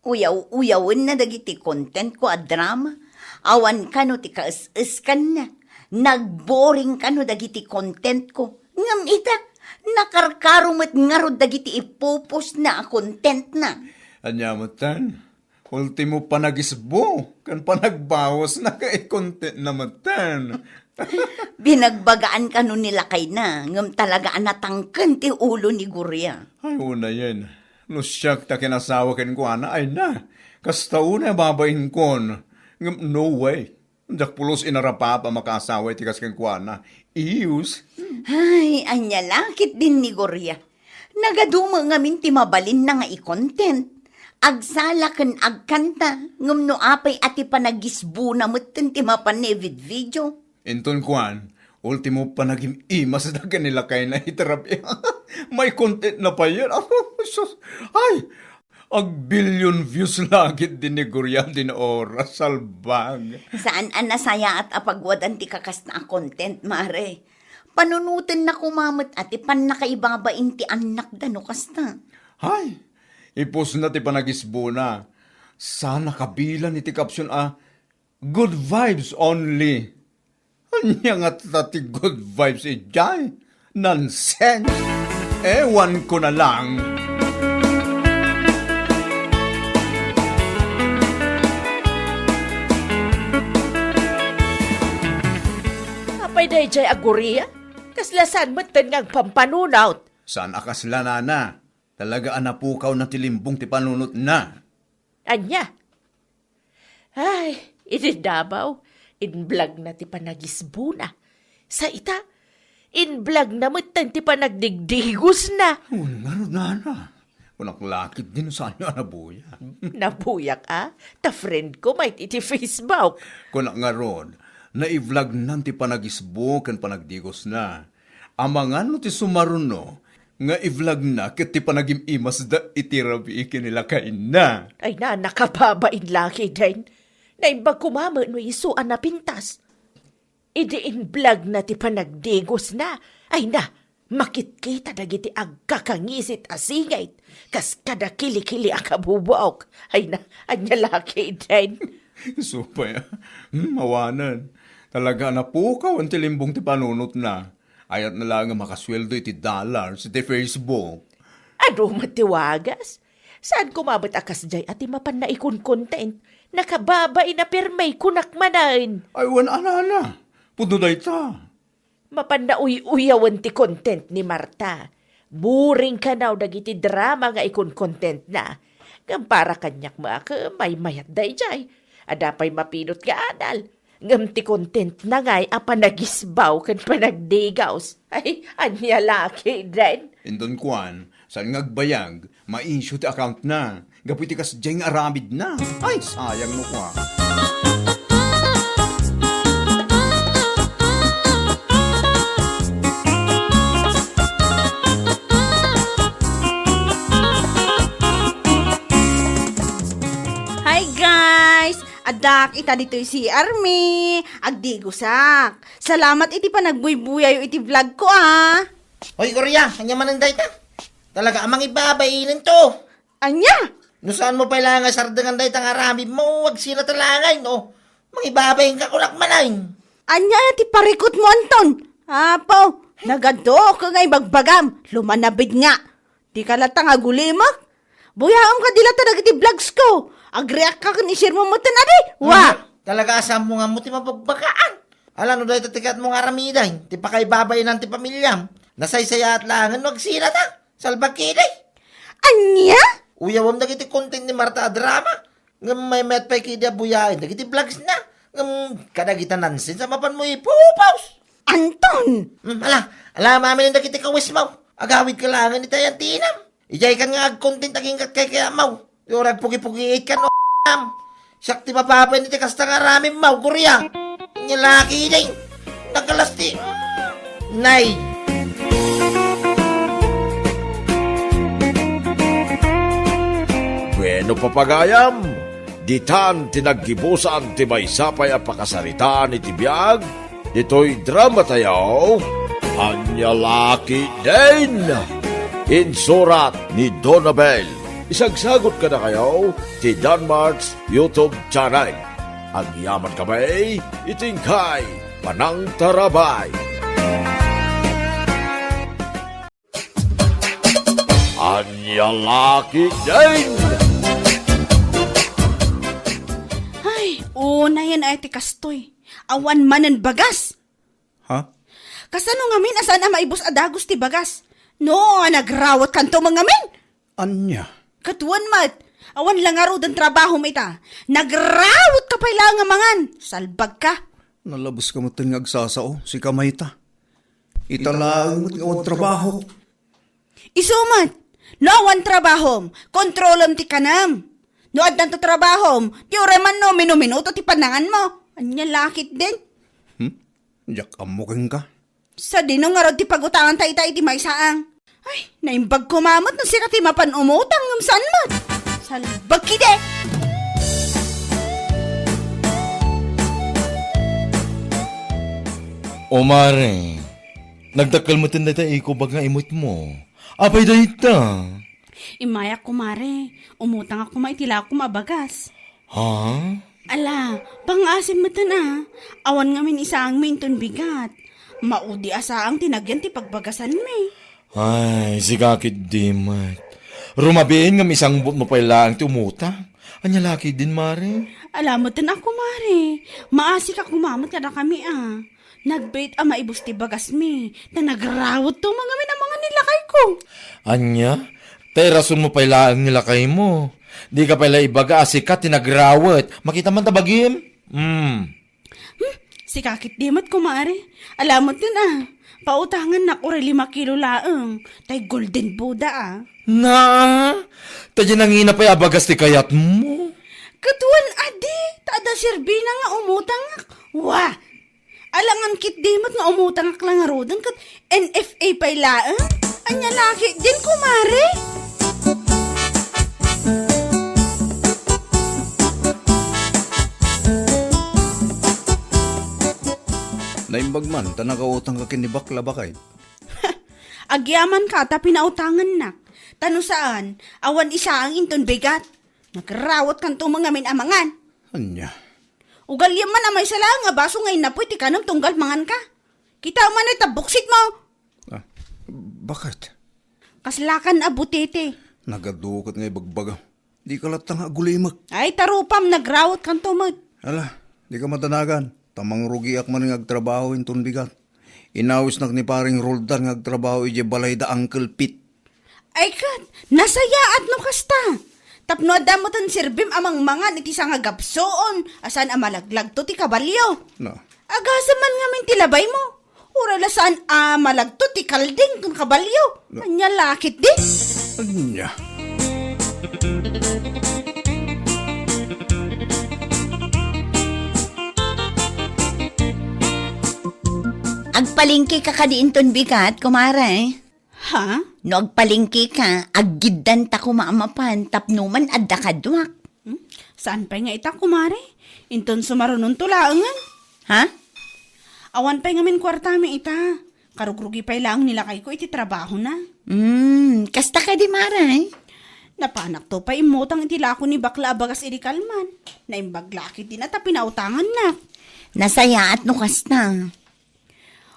[SPEAKER 6] Uyaw-uyawin na dagiti content ko a drama. Awan ka no ti kaas-is ka na. Nagboring ka no dagiti content ko. Ngam ita, nakarkarumat nga ro dagiti ipopos na a content na.
[SPEAKER 1] Anya matan. Ultimo pa nagisbo. Kan pa nagbawas na kay content na matan.
[SPEAKER 6] Binagbagaan ka no nila kay na. Ngam talaga anatangkan ti ulo ni Guria.
[SPEAKER 1] Ay, una yan. No siyak ta kinasawa ken ko ana, ay na. Kasta una babain kon. No way. Jak pulos inarapa pa makasawa iti kas ken ko ana. Iyus.
[SPEAKER 6] Ay, anya lakit din ni Guria. Nagaduma ngamin ti mabalin na nga i-content. Agsala ken agkanta. Ngam no apay ati panagisbu na mutten ti mapanevid video.
[SPEAKER 1] Inton kuan, ultimo pa naging imas na kanila kay na iterapi. May content na pa yan. Ay, ag-billion views lagit din ni Gurian din oras, salbag.
[SPEAKER 6] Saan an nasaya at apagwadan ti kakas na content, mare? Panunutin na kumamot at ipan nakaibabain ti anak dano kasta.
[SPEAKER 1] Ay, ipos na ti panagisbo na. Sana kabilan iti caption good vibes only. Anya nga tati good vibes ijay. Nonsense. Ewan ko na lang.
[SPEAKER 2] Apay na ijay aguria? Kaslasan mo nga pampanunaw.
[SPEAKER 1] Saan akasla na? Talaga anapukaw na tilimbong ti panunot na.
[SPEAKER 2] Anya? Ay, inidabaw. In-vlog na ti panagisbo na. Sa ita, in-vlog na mo ti panagdigdigos na.
[SPEAKER 1] Ungarod na. Unak lakit din sa inyo anabuya.
[SPEAKER 2] Nabuyak ta friend ko may iti Facebook.
[SPEAKER 1] Kunak nga ron, na-i-vlog nan ti panagisbo kan panagdigos na. Amangan no ti sumaruno, nga i-vlog na ket ti panagim-imas da itirabi ikinilakay na.
[SPEAKER 2] Ay na, nakababain laki din. Naimbag kumama no iso na pintas. Idi in vlog na ti panagdigos na. Ay na, Makitkita dagiti agkakangisit asigayt, kas kada kili-kili ang kabubuok. Ay na, anya laki din.
[SPEAKER 1] Supay, mawanan. Talaga na pukaw ang tilimbong ti panunot na. Ayat na lang nga makasweldo iti dollars iti Facebook.
[SPEAKER 2] Ano matiwagas? Saan kumabot akas jay at mapan na ikon content? Nakababay na permay kunak manain.
[SPEAKER 1] Ay, wan ana. Puno day ta.
[SPEAKER 2] Mapan na uyawan ti content ni Marta. Buring ka naw dagiti drama nga ikon content na. Ngam para kanyak maaka may mayat day jay. Adapay mapinot ka anal. Ngam ti content na ngay apanagisbaw kan panagdigaws. Ay, anya laki din.
[SPEAKER 1] Indon kwan, saan ngagbayag, ma-issue ti account na. Gaputi kas diyang aramid na. Ay, sayang no kwa.
[SPEAKER 4] Hi guys! Adak ita dito'y si Army. Agdigusak. Salamat iti pa nagbuybuyayo iti vlog ko
[SPEAKER 3] Hoy, Korea, kanya mananday ta. Talaga amang ibabailin to.
[SPEAKER 4] Anya?
[SPEAKER 3] No saan mo pala nga sardangan day tang arami mo, wag sila talangay, no? Mangibabayin ka kunak manayin.
[SPEAKER 4] Anya ti parikot mo Anton. Apo, nagado ka nga ibagbagam. Lumanabid nga. Di ka latang agulimak. Buyaam ka dilata nagiti vlogs ko. Agreak ka kan ishare mo mo tanadi. Wa!
[SPEAKER 3] Talaga asam mo nga mo ti mapagbakaan. Alam no day tatikat mo nga ramiday, ti pa kay babay ng ti pamilyam. Nasaysaya at langan, wag sila ta. Salbag kiday.
[SPEAKER 4] Anya?
[SPEAKER 3] Uyawam dagiti content ni Marta a drama. Ngam may met pa'y kida buyain, dagiti vlogs na. Ngam kadagita nansin sa mapan mo ipupaus.
[SPEAKER 4] Anton!
[SPEAKER 3] Ala mamin yung dagiti kawis mo. Agawid ka langan ni tayan tinam. Ijay kan nga ag-content aging kat kay kaya mau. Yorag pugi-pugi kan o am. Siyak ti mapapay ni ti kasta nga ramin mau, Korea. Nyalaki day. Nakalasti. Nay.
[SPEAKER 5] Bueno papagayam, ditan tinaggibusan ti maysapay a pakasaritaan iti biag, dito'y drama tayo, anya laki din. Insurat ni Donabel. Isagsagot ka na kayo ti Danmarks YouTube channel. Ang yaman kamay, itingkay, panang tarabay. Anya laki din.
[SPEAKER 4] Ay, una yan ay ti kastoy. Awan manan bagas.
[SPEAKER 1] Ha?
[SPEAKER 4] Kasano ngamin asan na maibos adagos ti bagas? No, nagrawat kanto mga ngamin.
[SPEAKER 1] Anya?
[SPEAKER 4] Katuan mat. Awan lang aro dan trabaho mo ita. Nagrawat ka pa ilang nga mangan. Salbag ka.
[SPEAKER 1] Nalabos ka mo agsasao, si Kamayta. Italang mo't ngawag trabaho.
[SPEAKER 4] Isumat. No awan trabahom. Kontrolom ti kanam. No addan to trabahom. Ti oreman no minuto ti panangan mo. Anya lakit din.
[SPEAKER 1] Jak amuking ka.
[SPEAKER 4] Sa dinong nga rod ti pagutangan ta iti maisaang. Ay, naimbag kumamot na siya ti mapan umutang ng sanmat. Salbag kide!
[SPEAKER 8] O mare, nagdakal mo tinda tayo iko baga imot mo. Apay dahi ta.
[SPEAKER 4] Imaya kumare, umutang ako maitila ako mabagas.
[SPEAKER 8] Ha?
[SPEAKER 4] Ala, pangasim mo awan nga min isaang minton bigat. Maudi asaang tinagyan ti pagbagasan me.
[SPEAKER 8] Ay, sigakit di mat. Rumabiin nga isang bot mo pa ilang ti umutang. Anya laki din mare.
[SPEAKER 4] Alamotin ako mare, maasi ka kumamot ka na kami Nagbait maibos ti bagas mi, na nagrawot to mga mga nilakay ko.
[SPEAKER 8] Anya? Tay rason mo pa ilang nilakay mo. Di ka pala ibaga asikat tinagrawat. Makita man tabagim?
[SPEAKER 4] Si kakit dimot kumare. Alamot yun Pautangan na ko 5 kilo laang. Tay golden Buddha
[SPEAKER 8] Na? Tadya nangina pa abagas ti kayat mo.
[SPEAKER 4] Katuan adi, tada sirbina nga umutang Wah! Alangan kit dimot nga umutang lang nga rodan kat NFA pa laang. Anya laki din kumare.
[SPEAKER 1] Naimbag man, tanagautang ka kinibakla ba kay?
[SPEAKER 4] Agyaman ka ta pinautangan nak. Tano saan, awan isa ang inton bigat. Nagrawat kan mga amangan.
[SPEAKER 1] Anya.
[SPEAKER 4] Ugal yaman amay sala nga baso ngayon na pwede ka nang tunggal mangan ka. Kita man ay tabuksit mo.
[SPEAKER 1] Ah, bakit?
[SPEAKER 4] Kaslakan abutete.
[SPEAKER 1] Nagadukot nga ibagbaga. Di ka latang agulimak.
[SPEAKER 4] Ay tarupam nagrawat kan tumod.
[SPEAKER 1] Ala, di ka matanagan. Tamang rugi ak man nga agtrabaho inton bigat. Inawis nak ni paring Roldan nga agtrabaho ije balay da Uncle Pete.
[SPEAKER 4] Ay kat, nasayaat no kasta. Tapno adamotan sirbim amang mangan iti nga gapsoon. Asan amalaglag to ti kabalyo.
[SPEAKER 1] Na,
[SPEAKER 4] Agasaman nga min tilabay mo. Urala saan malagto ti kalding kung kabalyo. Anya lakit di.
[SPEAKER 1] anya.
[SPEAKER 6] Agpalingki ka kadiinton bigat, kumare.
[SPEAKER 4] Ha?
[SPEAKER 6] No agpalingki ka, aggiddan ta kumamapan, tapnuman adda kadwak.
[SPEAKER 4] Saan pa nga ita kumare? Inton sumarunon tulaangan.
[SPEAKER 6] Ha?
[SPEAKER 4] Awan pa nga min kwarta mi ita. Karugrugi pa lang nila kay ko iti trabaho na.
[SPEAKER 6] Kasta ka di maray.
[SPEAKER 4] Napanak to pa imotang iti lako ni bakla abagas iri kalman. Na imbaglakit din at pinautangan na.
[SPEAKER 6] Nasaya at no kasta.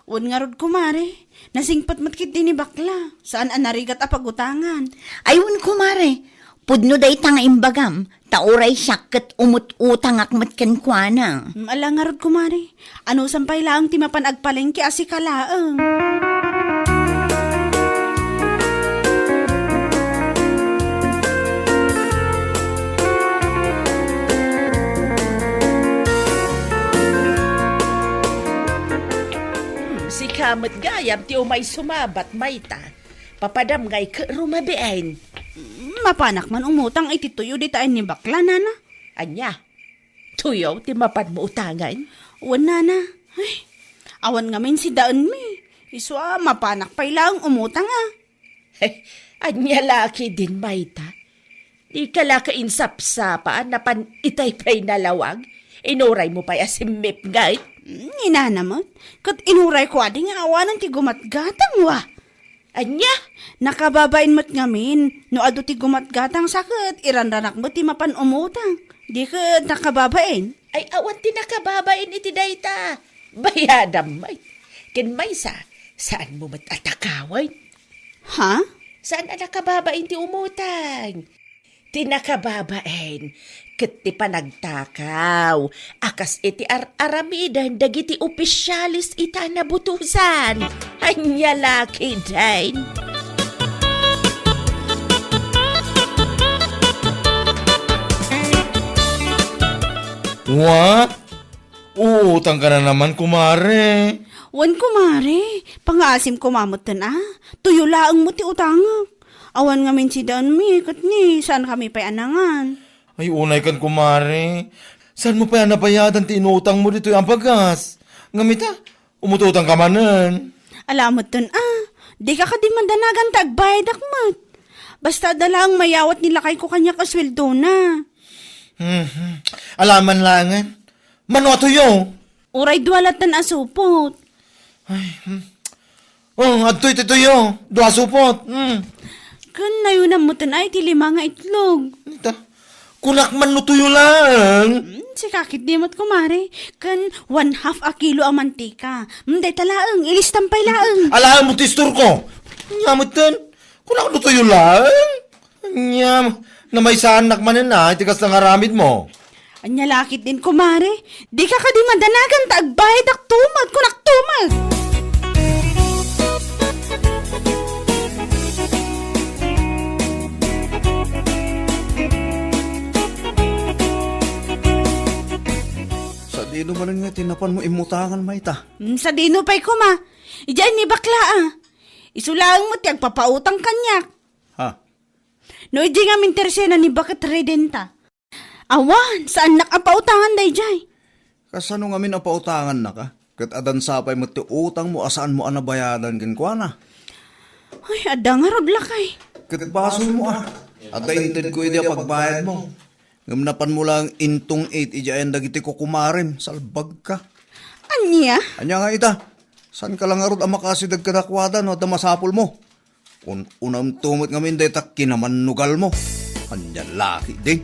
[SPEAKER 4] Wan nga rod kumare. Nasingpat matkit din ni bakla. Saan anarigat apagutangan.
[SPEAKER 6] Ayun kumare, pudno day tanga imbagam, tauray syakit umut-utang akmat kenkwana.
[SPEAKER 4] Ala nga rod kumare. Ano sampay lang ti mapan agpalengke asikalaang.
[SPEAKER 2] Si kamat gayam ti umay sumabat mayta. Papadam ngay ka rumabiain.
[SPEAKER 4] Mapanak man umutang iti tuyo di taan ni bakla nana.
[SPEAKER 2] Anya, tuyo ti mapad mo utangan.
[SPEAKER 4] Wan nana. Ay, awan nga min si daan mi. Iswa mapanak pa lang umutang
[SPEAKER 2] Anya laki din mayta. Di ka la kainsapsapaan na pan itay pa'y nalawag. Inuray mo pa yasimip gayt.
[SPEAKER 4] Inanamot. Kat inuray ko adi nga awanan ti gumatgatang wa.
[SPEAKER 2] Anya,
[SPEAKER 4] Nakababain mo't ngamin. No ado ti gumatgatang sakit. Iranranak mo ti mapan umutang. Di ka nakababain.
[SPEAKER 2] ay awan ti nakababain iti dayta. Bayadam may. Ken maysa, saan mo mat atakaway?
[SPEAKER 4] Ha?
[SPEAKER 2] Saan ang nakababain ti umutang? Ti nakababain, ket ti panagtakaw. Akas iti aramidan dagiti opisyalis ita nabutusan. Anya laki dain.
[SPEAKER 8] What? Utang ka na naman, kumare.
[SPEAKER 4] Wan kumare. Pangasim kumamot na. Tuyo laang mo ti utangak. Awan nga min si daan mi. Kat ni, saan kami pa'y anangan?
[SPEAKER 8] Ay, unay kan, kumare. Saan mo pa yan nabayadan ti inutang mo dito ang pagas? Ngamita, umututang ka manan.
[SPEAKER 4] Alamot dun di ka kadimandanagan tagbayad akmat. Basta dalang mayawat nila kay ko kanya kasweldo na.
[SPEAKER 8] Alaman langan. Mano tuyo?
[SPEAKER 4] Uray duwalat tan asupot.
[SPEAKER 8] Oh, atoy tuyo. Dua supot.
[SPEAKER 4] Kan nayunan mo tan ay ti lima nga itlog.
[SPEAKER 8] Ita, kunak man no tuyo lang.
[SPEAKER 4] Si kakit di mo't kumare. Kan 1/2 a kilo a mantika. Day talaang, ilistampay laang.
[SPEAKER 8] Alam mo tistur ko. Nyamot tan. Kunak no tuyo lang. Nyam. Na may sanak manin na, itikas lang aramid mo.
[SPEAKER 4] Anya lakit din kumare. Di ka kadimandanagan tagbayad ak tumag kunak tumag.
[SPEAKER 1] Sa dino man nga tinapan mo imutangan mayta.
[SPEAKER 4] Sa dino pa'y kuma. Idiyan ni bakla Isulang mo ti agpapautang kanyak.
[SPEAKER 1] Ha?
[SPEAKER 4] No, di nga mintersena ni bakit redenta. Awan, saan nakapautangan day jay?
[SPEAKER 1] Kasano nga min apautangan na ka? Kat adan sapay mo ti utang mo asaan mo anabayadan kenkwana.
[SPEAKER 4] Ay, ada nga rod lakay.
[SPEAKER 1] Kat baso mo At dainted ko iti pagbayad mo. Ngamnapan mo lang intong 8 ijayan dagiti ko kumarim. Salbag ka.
[SPEAKER 4] Anya?
[SPEAKER 1] Anya nga ita. San ka lang arod ang makasidag kadakwadan o damasapol mo? Unam tumot ngamin day tak kinamanugal mo. Anya laki din.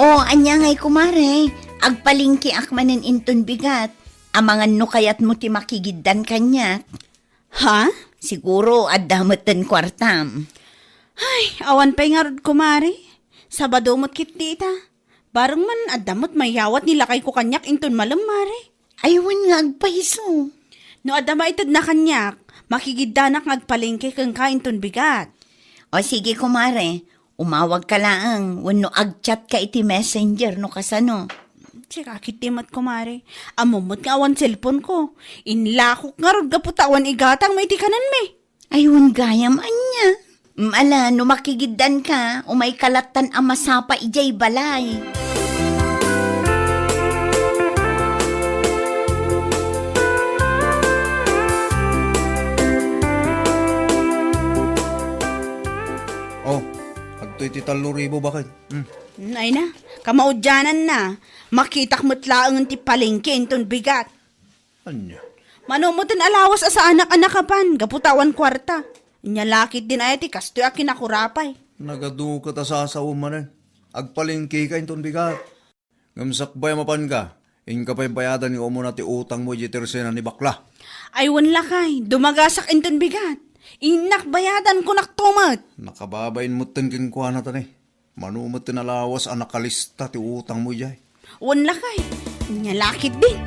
[SPEAKER 6] O, anya ngay kumare, agpalingki akmanen inton bigat. Amangan no kayat mo ti makigiddan kanya.
[SPEAKER 4] Ha?
[SPEAKER 6] Siguro, addamutan kwartam.
[SPEAKER 4] Ay, awan pa'y nga rod kumari. Sabado mo't kit dita. Barang man adamot mayawat nilakay ko kanyak inton malam mare.
[SPEAKER 6] Aywan nga agpaiso.
[SPEAKER 4] No adama itad na kanyak, makigiddanak ngagpalengke kang kainton bigat.
[SPEAKER 6] O sige kumare, umawag ka lang. Wano agchat ka iti messenger no kasano.
[SPEAKER 4] Tsaka kitimat kumari. Amumot nga awan cellphone ko. Inlakok nga rod kaputawan igatang may tikanan me.
[SPEAKER 6] Aywan gayam anya. Ala, no makigiddan ka, umay kalatan ang masapa ijay balay.
[SPEAKER 1] Oh, agto'y ti 3,000 bakit?
[SPEAKER 4] Ay na, kamaudyanan na. Makitak mo't laang ti palengke inton bigat.
[SPEAKER 1] Anya?
[SPEAKER 4] Manumotin alawas asa anak-anak kapan, gaputawan kwarta. Inyalakit din ay ti kastoy akin akurapay.
[SPEAKER 1] Nagadu ka ta sa asawa manan. Agpalingki ka inton bigat. Ngamsak bay mapan ka. In ka pa'y bayadan ni omo na ti utang mo jitersena ni bakla.
[SPEAKER 4] Ay lakay, dumagasak inton bigat. Inak bayadan ko naktumat.
[SPEAKER 1] Nakababain mo ten kinkwa na tan eh. Manumot tinalawas ang nakalista ti utang mo jay.
[SPEAKER 4] Lakay, inyalakit din.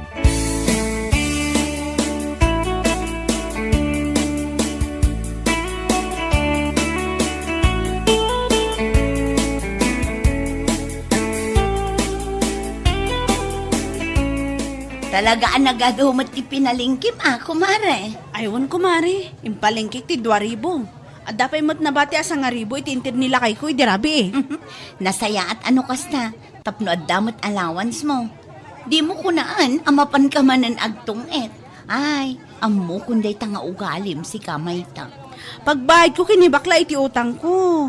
[SPEAKER 6] Talaga ang nagadumot ti pinalingkim kumare.
[SPEAKER 4] Aywan kumari, impalengkik ti 2,000. At dapay mo't nabati asang 1,000 itintir nila kay ko, idirabi eh.
[SPEAKER 6] Nasaya at ano kasta, tapno addamot allowance mo. Di mo kunaan, amapan ka manan agtungit. Ay, amo kunday tanga ugalim si kamayta.
[SPEAKER 4] Pagbayad ko kinibakla iti utang ko.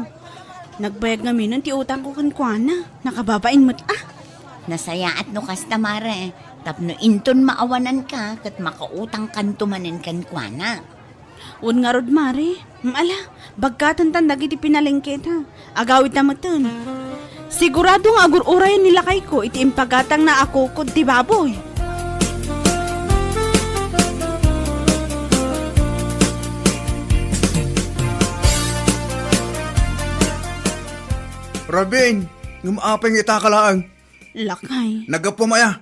[SPEAKER 4] Nagbayad nga minon ti utang ko kankwana. Nakababain mo't
[SPEAKER 6] Nasaya at no kasta mare, tapno inton maawanan ka kat makautang kantumanen kankwana.
[SPEAKER 4] Un nga rod mari, ala, bagkatan tandag iti pinalengket ha. Agawit na matun. Siguradong agur-urayan nila kay ko iti impagatang na ako kod ti baboy.
[SPEAKER 1] Rabin, ngumapeng itakalaang.
[SPEAKER 4] Lakay.
[SPEAKER 1] Nagapumaya.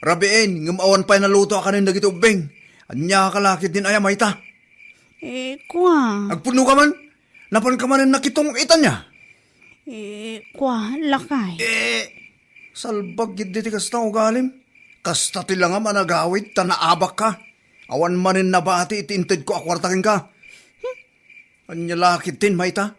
[SPEAKER 1] Rabin, ngumawan pa'y naluto ka rin nagitubing. Anya kalakit din ayam ita.
[SPEAKER 4] Kwa.
[SPEAKER 1] Agpuno ka man. Napan ka man ang nakitong itan niya.
[SPEAKER 4] Kwa, lakay.
[SPEAKER 1] Salbag gid ti kasta ugalim. Kasta ti lang nga managawit, tanaabak ka. Awan manin nabati itinted ko akwartakin ka. Anya lakit din, maita.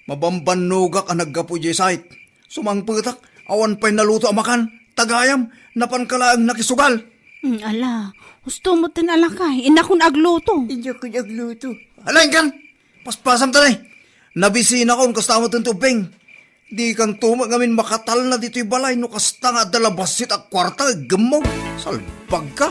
[SPEAKER 1] Mabambanugak ang naggapu di site. Sumangputak, awan pa'y naluto amakan. Tagayam, napan ka lang nakisugal.
[SPEAKER 4] Ala, gusto mo tin alakay. Inakon agluto.
[SPEAKER 6] Hindi ko nagluto.
[SPEAKER 1] Alain kan, paspasam tanay. Nabisina ko kasta mo tubing. Di kan tumak ngamin makatal na dito'y balay no kasta nga dalabasit at kwarta gemaw. Salbag ka.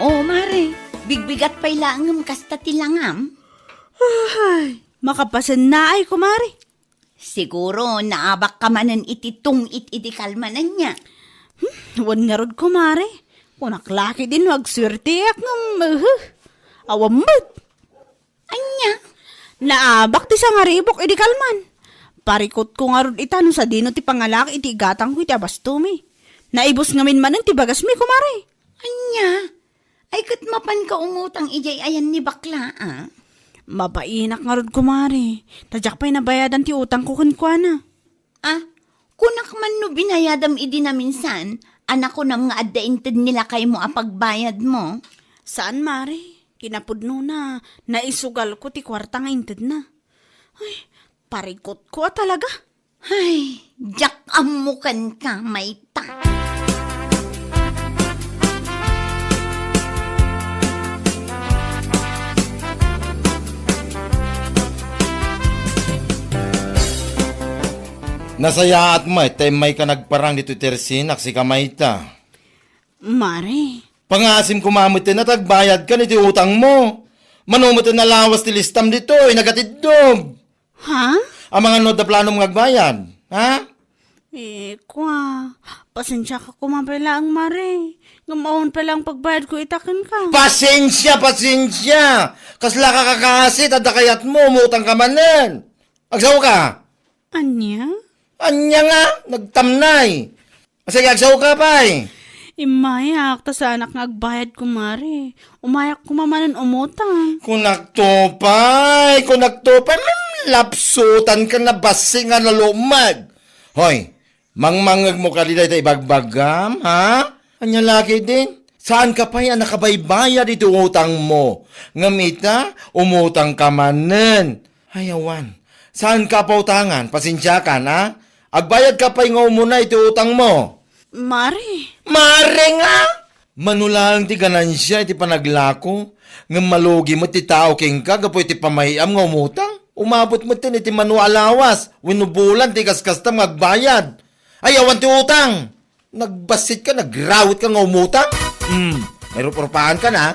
[SPEAKER 6] Oh, mare, bigbigat pa'y langam kasta tilangam.
[SPEAKER 4] Ay, makapasan na ay kumari.
[SPEAKER 6] Siguro naabak ka manan iti iti kalmanan niya.
[SPEAKER 4] Wan nga rod kumari. Kunaklaki din wag swerte ak ng awamot.
[SPEAKER 6] Anya?
[SPEAKER 4] Naabak ti sa nga ribok iti kalman. Parikot ko nga rod itano sa dino ti pangalaki iti gatang ko iti abastumi. Naibos ngamin manan ti bagas mi kumari.
[SPEAKER 6] Anya? Ay kat mapan ka umutang ijay ayan ni bakla
[SPEAKER 4] Mapainak nga rod kumari. Tadyak pa'y nabayadan ti utang ko kankwana.
[SPEAKER 6] Kunak man no binayadam idi na minsan, anak ko nam nga addainted nila kay mo apagbayad mo.
[SPEAKER 4] Saan mari? Kinapudno na, naisugal ko ti kwarta nga inted na. Ay, parikot ko talaga.
[SPEAKER 6] Ay, jak amukan ka, Mayta.
[SPEAKER 8] Nasaya at may, may ka nagparang dito tersinak si Kamayta.
[SPEAKER 4] Mare,
[SPEAKER 8] Pangasim kumamutin na tagbayad ka niti utang mo. Manumutin na lawas ti listam dito, nagatidog.
[SPEAKER 4] ha?
[SPEAKER 8] Ang mga no da plano mong agbayad, ha?
[SPEAKER 4] Pasensya ka kumapala ang mare. Ngamaon pala ang pagbayad ko itakin ka.
[SPEAKER 8] Pasensya, pasensya! Kasla ka kakasit at kayat mo, umutang ka manan. Agsaw ka?
[SPEAKER 4] Anya?
[SPEAKER 8] Anya nga, nagtamnay. Sige, agsaw ka pa eh.
[SPEAKER 4] Imayak, ta sa anak nga agbayad ko mare. Umayak ko mamanan umutang.
[SPEAKER 8] Kunagtopay, lapsutan ka na basing nga nalumag. Hoy, mangmangag mo ka dito ibagbagam, ha? Anya lagi din. Saan ka pa yan nakabaybaya dito utang mo? Ngamita, umutang ka manen. Ayawan, saan ka pa utangan? Pasensya ka na? Agbayad ka pa yung muna ito utang mo.
[SPEAKER 4] Mare,
[SPEAKER 8] Mare nga! Manulang ti ganansya iti panaglako. Nga malugi mo ti tao king ka, gapo iti pamayam nga umutang. Umabot mo tin iti manualawas. Winubulan ti kaskastam agbayad. Ayawan ti utang. Nagbasit ka, nagrawit ka nga umutang. May ruporpahan ka na.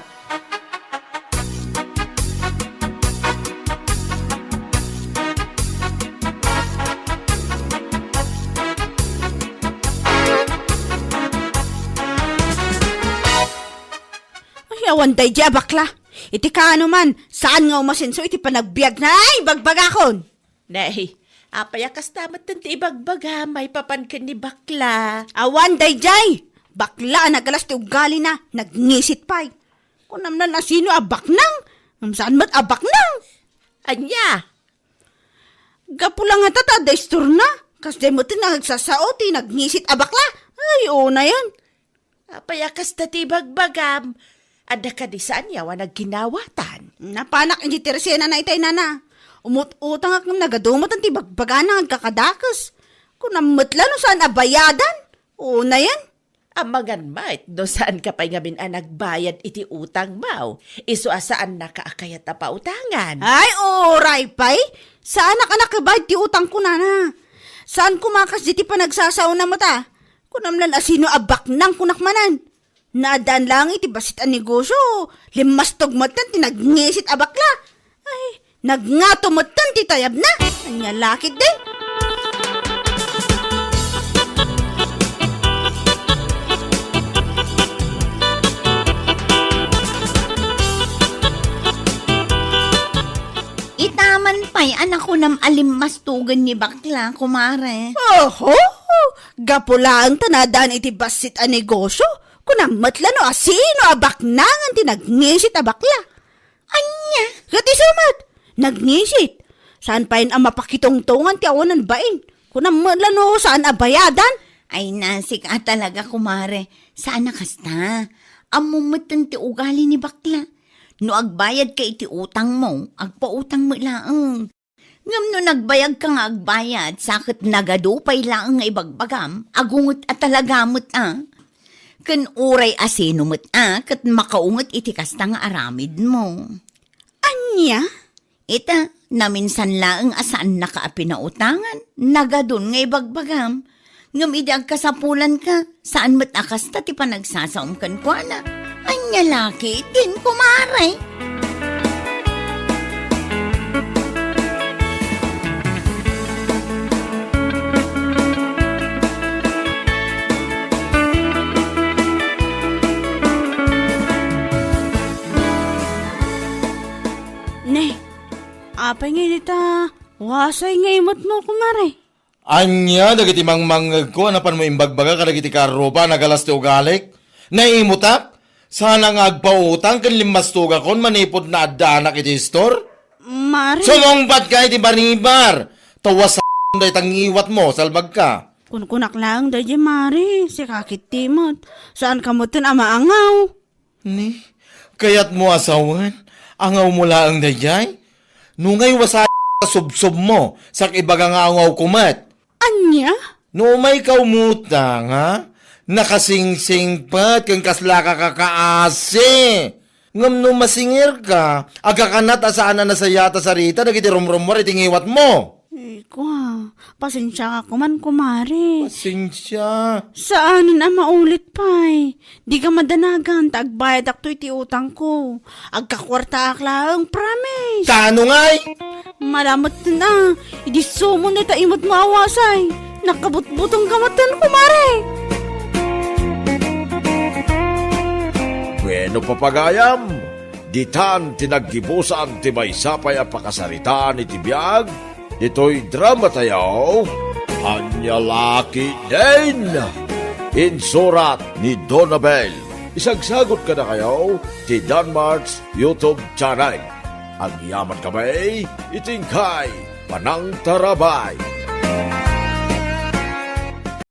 [SPEAKER 4] awan day di bakla. Iti ka man, saan nga umasinso iti panagbiag na ay bagbagakon.
[SPEAKER 2] Nay, apayakas tamat ti ibagbaga, may papankan ni bakla.
[SPEAKER 4] Awan day jay. Bakla nagalas ti ugali na, nagngisit pa'y. Kung namnan na sino abaknang, saan mat abaknang?
[SPEAKER 2] Anya?
[SPEAKER 4] Gapulang nga tata, daistur na. Kasi mo nagsasao, ti nagngisit abakla. Ay, una yan.
[SPEAKER 2] Apayakas ti bagbagam. Ada ka di saan yawa nagginawatan.
[SPEAKER 4] Napanak hindi tiresena na itay nana. Umut-utang akong nagadumot ang tibagbaga na agkakadakas. Kung namatla no saan abayadan. Una yan.
[SPEAKER 2] Amagan mait, no saan ka pa nga nagbayad iti utang mau. Iso asaan nakaakayat na pautangan.
[SPEAKER 4] Ay, oray pa'y. Saan nakanakibayad ti utang ko nana? Saan kumakas di ti panagsasaw na mata? Kung namlan asino abak nang kunakmanan. Naadaan lang iti basit ang negosyo. Limas tugmatan tinagnisit abakla. Ay, nagngatumatan ti tayab na. Anya lakit din.
[SPEAKER 6] Itaman pa'y anak ko nam alimmastugan ni bakla, kumare.
[SPEAKER 4] Oho, gapulaan tanadaan iti basit ang negosyo. Kunang matlano asino abaknangan tinagnisit abakla.
[SPEAKER 6] Anya?
[SPEAKER 4] Gati sumat, nagnisit. Saan pa yun ang mapakitongtongan ti awanan bain? Kunang matlano saan abayadan?
[SPEAKER 6] Ay nasik talaga, kumare. Saan nakasta? Amumatan ti ugali ni bakla. No agbayad ka iti utang mo, agpautang mo laang. Ngam no nagbayag ka nga agbayad, sakit nagadupay laang nga ibagbagam, agungot at talagamot Kan uray asinumot kat makaungot iti kasta nga aramid mo.
[SPEAKER 4] Anya?
[SPEAKER 6] Ita, naminsan laang asaan nakaapinautangan, nagadun nga ibagbagam. Ngam idag kasapulan ka, saan mat akasta ti panagsasaum kan kwa na. Anya laki din, kumare.
[SPEAKER 4] Ne, apay nga dita, wasay nga imot mo, kumare.
[SPEAKER 8] Anya, dagiti mangmangag ko, anapan mo imbagbaga kadagiti karupa, nagalas ti ugalik. Naimutap? Sana nga agpautang kan limastuga kon manipod na adanak iti store?
[SPEAKER 4] Mare,
[SPEAKER 8] Sumongbat ka iti baribar! Tawas sa day tangiwat mo, salbag ka.
[SPEAKER 4] kunkunak lang dahi mare, si kakit timot. Saan ka mo tin amaangaw?
[SPEAKER 8] Ni, Kaya't mo asawan, angaw mo laang dayay. Nungay wasa subsob mo, sak ibaga nga angaw kumat.
[SPEAKER 4] Anya?
[SPEAKER 8] No may kaumutang, ha? Nakasingsing pat kang kasla ka kakaasi. Ngam no masingir ka, aga kanat asaan na nasayata sa rita, nagiti rumrumor itingiwat mo.
[SPEAKER 4] Kwa, pasensya ka kuman kumari.
[SPEAKER 8] Pasensya.
[SPEAKER 4] Saan na maulit pa'y? Di ka madanagan, tagbayad ak iti utang ko. Agkakwarta ak lang, promise.
[SPEAKER 8] Tano nga'y?
[SPEAKER 4] Malamat na, idi sumo na taimot maawasay. Nakabutbutong kamatan kumari.
[SPEAKER 5] Bueno papagayam, ditan tinaggibusan ti maysapay a pakasaritaan iti biag, dito'y drama tayo, Anyalaki din! Insurat ni Donabel. Isagsagot ka na kayo ti Danmarks YouTube channel. Ang yaman kamay, itingkay, panang tarabay.